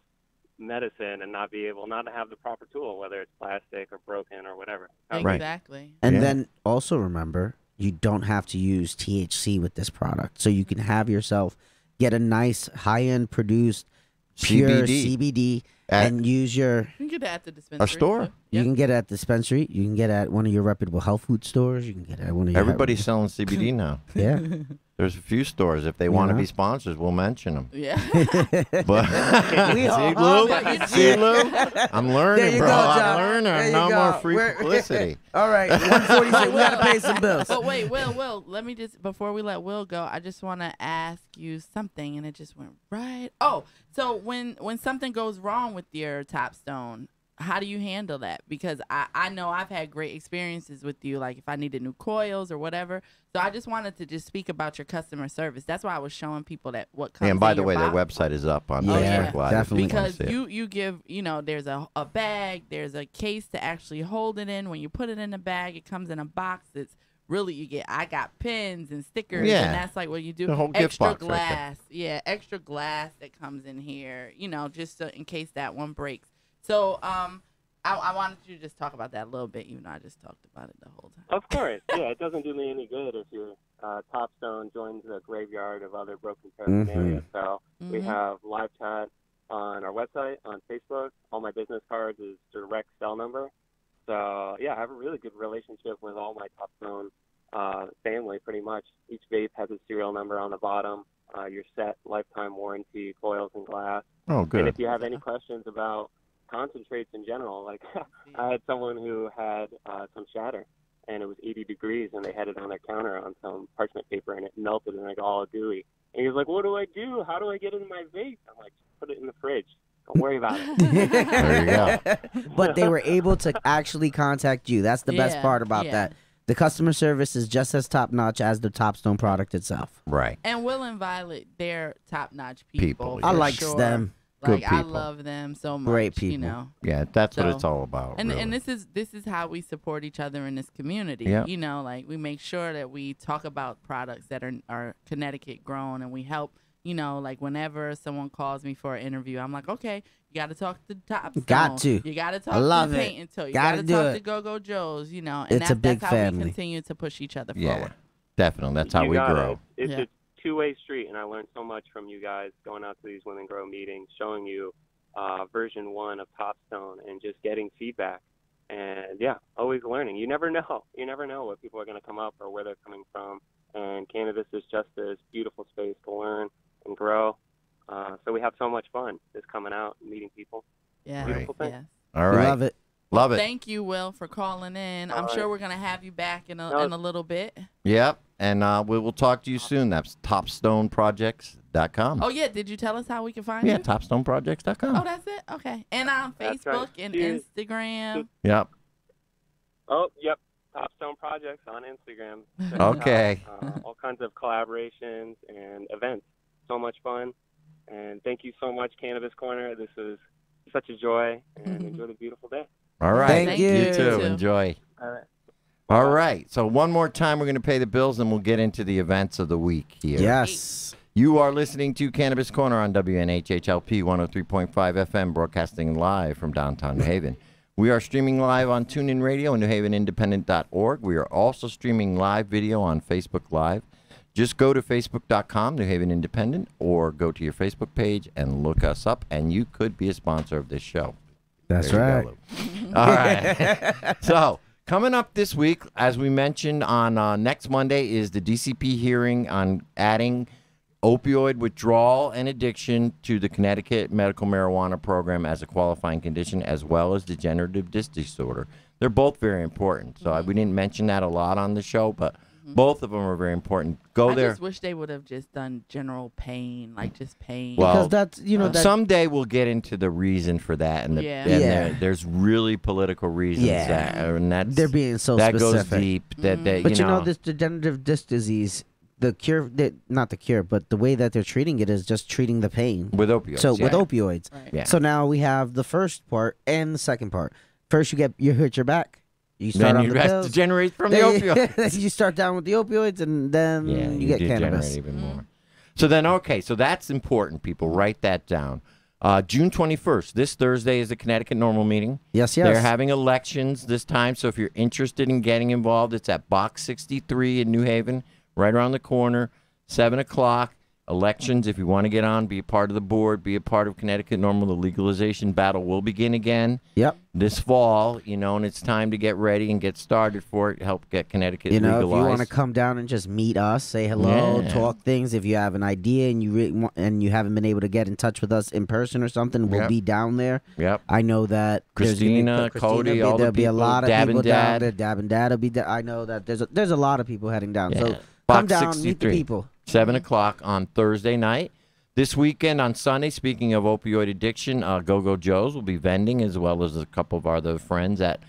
medicine and not be able not to have the proper tool, whether it's plastic or broken or whatever. Right. Exactly. And Yeah. then also remember, you don't have to use THC with this product. So you can have yourself get a nice high-end produced pure CBD At and use your. You can get that at the dispensary. store. too. You Yep. can get it at the dispensary. You can get it at one of your reputable health food stores. You can get it at one of your. Everybody's selling CBD now. Yeah. There's a few stores. If they want to know? be sponsors, we'll mention them. Yeah. But We see, all- Lou? Yeah, you See, did. Lou? I'm learning, There you bro. go, I'm John. learning. There you No go. more free We're- publicity. All right, 146. We gotta pay some bills. But wait, Will, let me just, before we let Will go, I just want to ask you something, and it just went right. Oh, so when something goes wrong with your Top Stone, how do you handle that? Because I know I've had great experiences with you, like if I needed new coils or whatever. So I just wanted to just speak about your customer service. That's why I was showing people that what comes And by in the your way, their box. website is up on Yeah, Facebook Live. definitely. if you wanna Because see it. you give, there's a bag, there's a case to actually hold it in. When you put it in the bag, it comes in a box that's really, I got pins and stickers, Yeah. and that's like what you do. The whole gift Extra box right there. glass, extra glass that comes in here, just so, in case that one breaks. So, I wanted you to just talk about that a little bit, even though I just talked about it the whole time. Of course, yeah. It doesn't do me any good if you're Topstone joins the graveyard of other broken paraphernalia. So we have live chat on our website, on Facebook. All my business cards is direct cell number. So, yeah, I have a really good relationship with all my Topstone family, pretty much. Each vape has a serial number on the bottom. Your set, lifetime warranty, coils and glass. Oh, good. And if you have any questions about concentrates in general, like I had someone who had some shatter, and it was 80 degrees, and they had it on their counter on some parchment paper, and it melted and like all gooey. And he was like, "What do I do? How do I get it in my vape?" I'm like, "Put it in the fridge. Don't worry about it." There you go. But they were able to actually contact you. That's the best part about that. The customer service is just as top-notch as the Topstone product itself. Right. And Will and Violet, they're top-notch people. I likes them. Like, Good I people. love them so much. Great people. You know. Yeah, that's what So- it's all about. And really. and this is how we support each other in this community. Yeah. You know, like we make sure that we talk about products that are Connecticut grown, and we help. You know, like whenever someone calls me for an interview, I'm like, okay, you got to talk to Topstone. Got to. You got to talk I love to it. Paint and Toe. You Gotta got to do talk it. to Go-Go Joe's. You know, and It's a big that's how family. we continue to push each other yeah, forward. definitely. That's how You we got grow. it. It's Yeah. a two-way street, and I learned so much from you guys going out to these Women Grow meetings, showing you version 1 of Topstone, and just getting feedback. And yeah, always learning. You never know. You never know what people are going to come up or where they're coming from. And cannabis is just this beautiful space to learn and grow. So we have so much fun just coming out and meeting people. Yeah. Beautiful thing. Yes. All right. Love it. Love it. Thank you, Will, for calling in. I'm All sure right. we're gonna have you back in No. a little bit. Yep. And we will talk to you soon. That's topstoneprojects.com. Oh yeah, did you tell us how we can find Yeah, you? topstoneprojects.com. Oh, that's it. Okay. And on That's right. Facebook and Cheers. Instagram. Yep. Oh, yep. Topstone Projects on Instagram. Check us Okay. out. All kinds of collaborations and events. So much fun. And thank you so much, Cannabis Corner. This was such a joy, and enjoy the beautiful day. All right. Thank Thank you. You you. too. too. Enjoy. All right. All right. So one more time, we're going to pay the bills, and we'll get into the events of the week here. Yes. You are listening to Cannabis Corner on WNHHLP 103.5 FM, broadcasting live from downtown New Haven. We are streaming live on TuneIn Radio and NewHavenIndependent.org. We are also streaming live video on Facebook Live. Just go to facebook.com, New Haven Independent, or go to your Facebook page and look us up, and you could be a sponsor of this show. That's There you right. go, Lou. All right. So, coming up this week, as we mentioned on next Monday, is the DCP hearing on adding opioid withdrawal and addiction to the Connecticut medical marijuana program as a qualifying condition, as well as degenerative disc disorder. They're both very important. So we didn't mention that a lot on the show, but both of them are very important. Go I there. just wish they would have just done general pain, like just pain. Well, Because that's, you know, that, someday we'll get into the reason for that, and, Yeah. and Yeah. there's really political reasons. Yeah. That, and that's they're being so that specific. goes deep. That But you know, this degenerative disc disease, the cure, not the cure, but the way that they're treating it is just treating the pain. with opioids. So yeah. with opioids. Right. Yeah. So now we have the first part and the second part. First, you hurt your back. You start then on you the rest pills. degenerate from the opioids. You start down with the opioids, and then Yeah, you get degenerate cannabis. even more. So then, okay, so that's important, people. Write that down. June 21st, this Thursday, is the Connecticut Normal Meeting. Yes, yes. They're having elections this time, so if you're interested in getting involved, it's at Box 63 in New Haven, right around the corner, 7 o'clock. Elections, if you want to get on, be a part of the board, be a part of Connecticut Normal. The legalization battle will begin again Yep. this fall, and it's time to get ready and get started for it, help get Connecticut You know, legalized. if you want to come down and just meet us, say hello, Yeah. talk things. If you have an idea and you haven't been able to get in touch with us in person or something, we'll Yep. be down there. Yep. I know that there's gonna be- Christina, Cody, all the there'll be a people, lot of Dab people and down Dad. there. Dab and Dad will be there. I know that there's a lot of people heading down. Yeah. So come Box down, meet the 63. people. 7 o'clock on Thursday night. This weekend on Sunday, speaking of opioid addiction, Go-Go Joe's will be vending, as well as a couple of our other friends at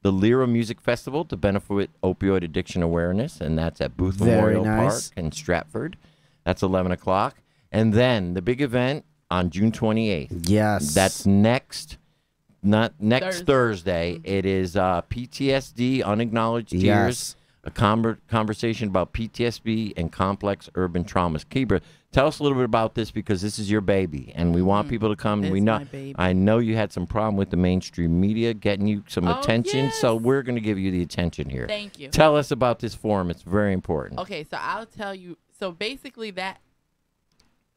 the Lyra Music Festival to benefit opioid addiction awareness, and that's at Booth Very Memorial nice. Park in Stratford. That's 11 o'clock. And then the big event on June 28th. Yes. That's not next Thursday. It is PTSD, Unacknowledged Tears. Yes. a conversation about PTSD and complex urban traumas. Kebra, tell us a little bit about this because this is your baby, and we want people to come. It's we know, my baby. I know you had some problem with the mainstream media getting you some attention, so we're going to give you the attention here. Thank you. Tell us about this forum. It's very important. Okay, so I'll tell you. So basically, that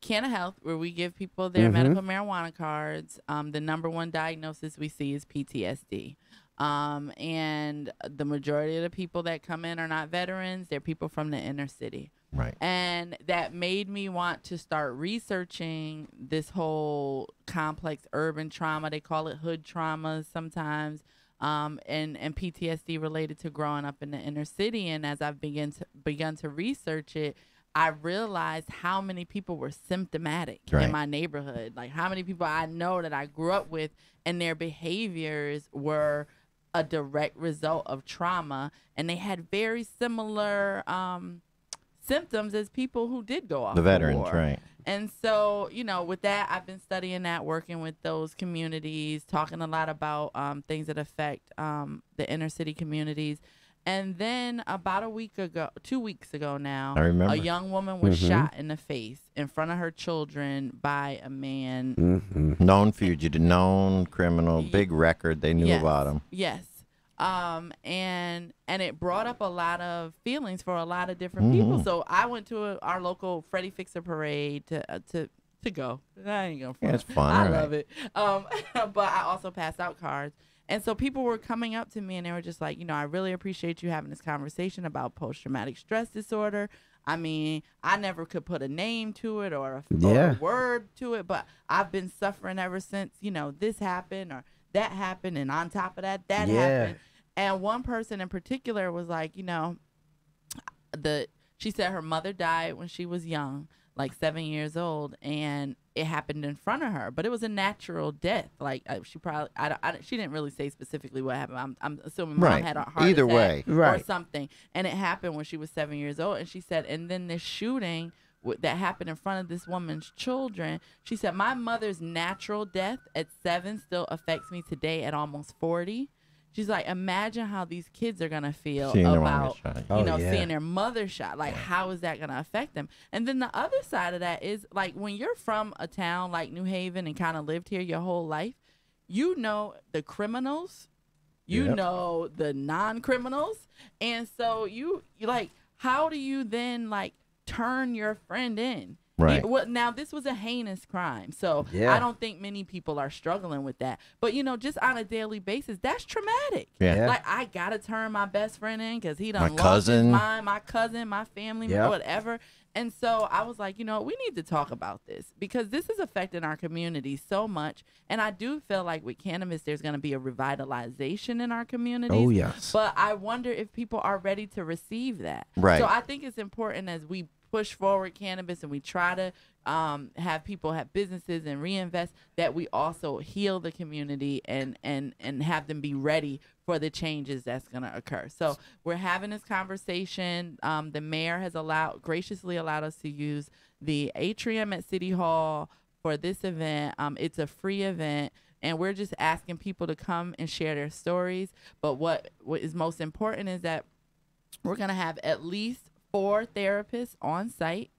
Canna Health, where we give people their medical marijuana cards, the number one diagnosis we see is PTSD. And the majority of the people that come in are not veterans. They're people from the inner city. Right. And that made me want to start researching this whole complex urban trauma. They call it hood traumas sometimes, and PTSD related to growing up in the inner city. And as I've begun to research it, I realized how many people were symptomatic in my neighborhood. Like how many people I know that I grew up with and their behaviors were a direct result of trauma. And they had very similar symptoms as people who did go off the veterans, war. right. And so, with that, I've been studying that, working with those communities, talking a lot about things that affect the inner city communities. And then about 2 weeks ago now, I remember. a young woman was shot in the face in front of her children by a man. Known fugitive, known criminal, big record. They knew about him. Yes. And it brought up a lot of feelings for a lot of different people. So I went to our local Freddie Fixer parade to go. I ain't going It's fun. I love it. But I also passed out cards. And so people were coming up to me and they were just like, I really appreciate you having this conversation about post-traumatic stress disorder. I mean, I never could put a name to it or a word to it, but I've been suffering ever since, this happened or that happened. And on top of that happened. And one person in particular was like, she said her mother died when she was young, like 7 years old, and it happened in front of her, but it was a natural death. Like she probably, she didn't really say specifically what happened. I'm assuming mom had a heart attack or something, and it happened when she was 7 years old. And she said, and then this shooting that happened in front of this woman's children, she said, my mother's natural death at 7 still affects me today at almost 40. She's like, imagine how these kids are going to feel about, seeing their mother shot. Like, how is that going to affect them? And then the other side of that is, like, when you're from a town like New Haven and kind of lived here your whole life, the criminals, know the non-criminals. And so you like, how do you then, like, turn your friend in? Right. Well, now this was a heinous crime, so I don't think many people are struggling with that. But just on a daily basis, that's traumatic. Yeah. Like I gotta turn my best friend in because he done my lost cousin. his mind, my cousin, my family, whatever. And so I was like, we need to talk about this because this is affecting our community so much. And I do feel like with cannabis, there's going to be a revitalization in our communities. Oh, yes. But I wonder if people are ready to receive that. Right. So I think it's important as we push forward cannabis and we try to have people have businesses and reinvest, that we also heal the community and have them be ready for the changes that's going to occur. So we're having this conversation. The mayor has graciously allowed us to use the atrium at City Hall for this event. It's a free event, and we're just asking people to come and share their stories. But what is most important is that we're going to have at least 4 therapists on site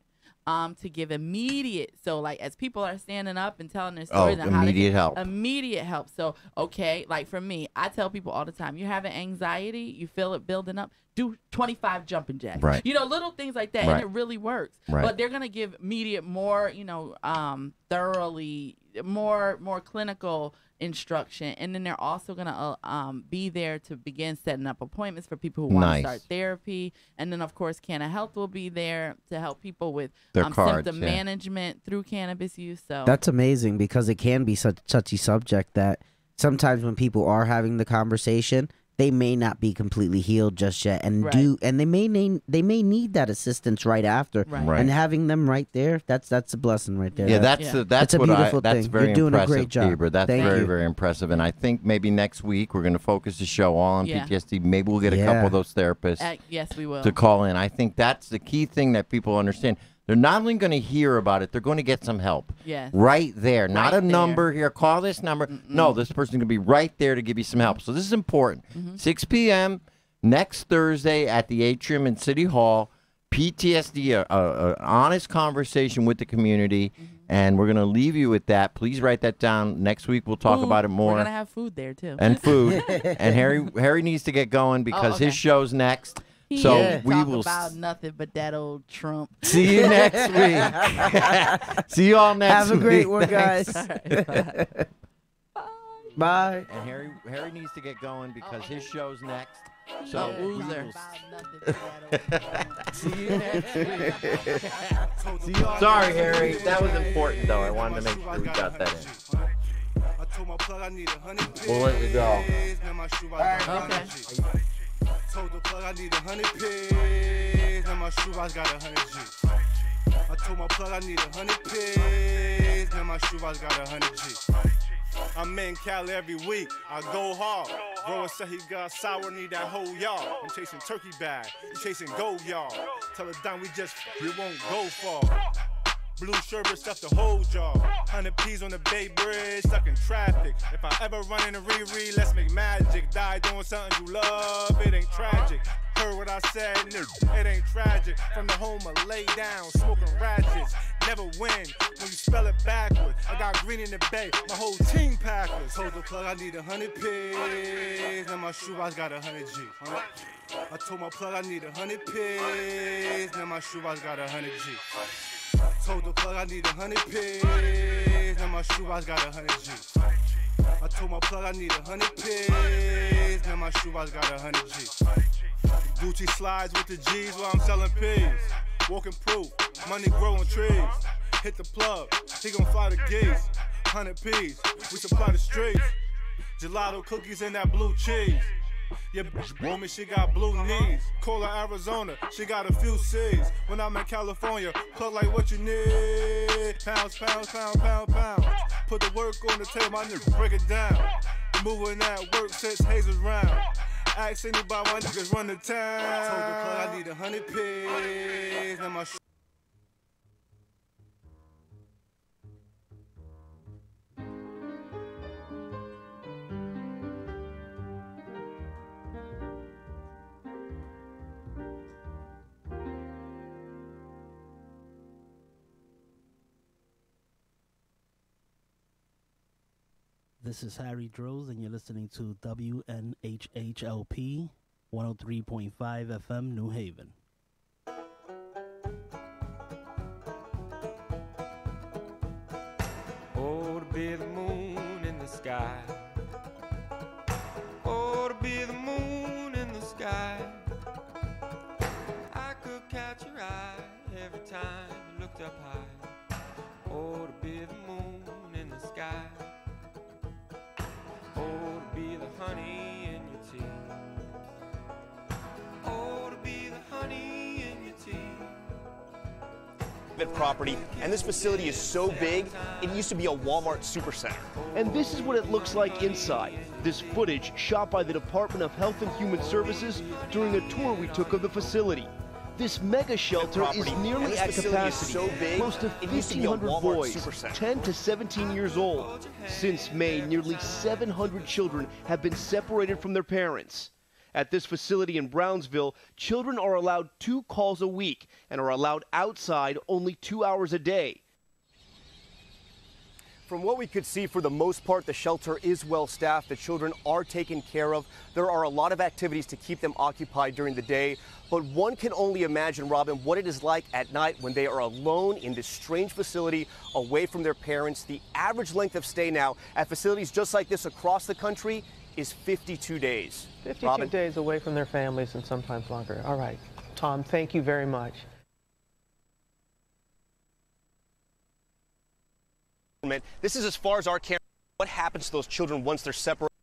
to give immediate. So like as people are standing up and telling their stories, and immediate help. Immediate help. So like for me, I tell people all the time, you're having anxiety, you feel it building up, do 25 jumping jacks. Right. Little things like that, and it really works. Right. But they're gonna give immediate, more thoroughly, more clinical instruction, and then they're also going to be there to begin setting up appointments for people who want to start therapy. And then of course Canna Health will be there to help people with symptom management through cannabis use. So that's amazing because it can be such a subject that sometimes when people are having the conversation, they may not be completely healed just yet, and they may need that assistance right after. Right. And having them right there, that's a blessing right there. Yeah, that's a beautiful that's thing. very You're doing impressive, a great job. Kebra. That's very impressive. And I think maybe next week we're going to focus the show all on PTSD. Maybe we'll get a couple of those therapists. Yes, we will. To call in. I think that's the key thing that people understand. They're not only going to hear about it, they're going to get some help. Yes. Right there. Not a number here. Call this number. No, this person's going to be right there to give you some help. So this is important. 6 p.m., next Thursday at the Atrium in City Hall. PTSD, a honest conversation with the community, and we're going to leave you with that. Please write that down. Next week we'll talk about it more. We're going to have food there, too. And food. And Harry needs to get going because his show's next. So we will about nothing but that old Trump. See you next week. See you all next week. Have a great one, guys. Bye. Bye. And Harry needs to get going because his show's next. So loser. See you next week. Sorry, Harry. That was important, though. I wanted to make sure we got that in. We'll let you go. Okay. Told the plug I need 100 pigs, now my shoebox got 100 G. I told my plug I need 100 pigs, now my shoebox got 100 G. I'm in Cali every week, I go hard. Rowan said he got sour, need that whole yard. I'm chasing turkey bag, you chasing gold yard. Tell us down, we won't go far. Blue sherbet stuff the whole jar. 100 P's on the Bay Bridge, stuck in traffic. If I ever run into Riri, let's make magic. Die doing something you love, it ain't tragic. Heard what I said, it ain't tragic. From the home of lay down, smoking ratchets. Never win when you spell it backwards. I got green in the bay, my whole team Packers. Told the plug I need 100 pigs, now my shoebox got 100 G. I told my plug I need 100 pigs, now my shoebox got 100 G. Told the plug I need 100 pigs, now my shoebox got 100 G. I told my plug I need 100 pigs, now my shoebox got 100 G. Gucci slides with the G's while I'm selling P's. Walking proof, money growing trees. Hit the plug, he gon' fly the geese. 100 P's, we supply the streets. Gelato cookies and that blue cheese. Yeah, woman, she got blue knees. Call her Arizona, she got a few C's. When I'm in California, plug like what you need. Pounds, pounds, pound, pound, pound. Put the work on the table, my niggas break it down. Moving that work since Hazel's round. Ask anybody, my niggas run the town. Told the plug I need 100 pigs, now my This is Harry Droz, and you're listening to WNHHLP 103.5 FM, New Haven. Oh, to be the moon in the sky. Oh, to be the moon in the sky. I could catch your eye every time you looked up high. Oh, to be the moon in the sky. Oh, to be the honey in your tea. Oh, to be the honey in your tea. Property, and this facility is so big, it used to be a Walmart supercenter. And this is what it looks like inside. This footage shot by the Department of Health and Human Services during a tour we took of the facility. This mega shelter is nearly at capacity. So big, close to 1,500 boys, 10 to 17 years old. Since May, nearly 700 children have been separated from their parents. At this facility in Brownsville, children are allowed 2 calls a week and are allowed outside only 2 hours a day. From what we could see, for the most part, the shelter is well staffed. The children are taken care of. There are a lot of activities to keep them occupied during the day. But one can only imagine, Robin, what it is like at night when they are alone in this strange facility away from their parents. The average length of stay now at facilities just like this across the country is 52 days. 52 Robin? days away from their families and sometimes longer. All right. Tom, thank you very much. This is as far as our camera. What happens to those children once they're separated?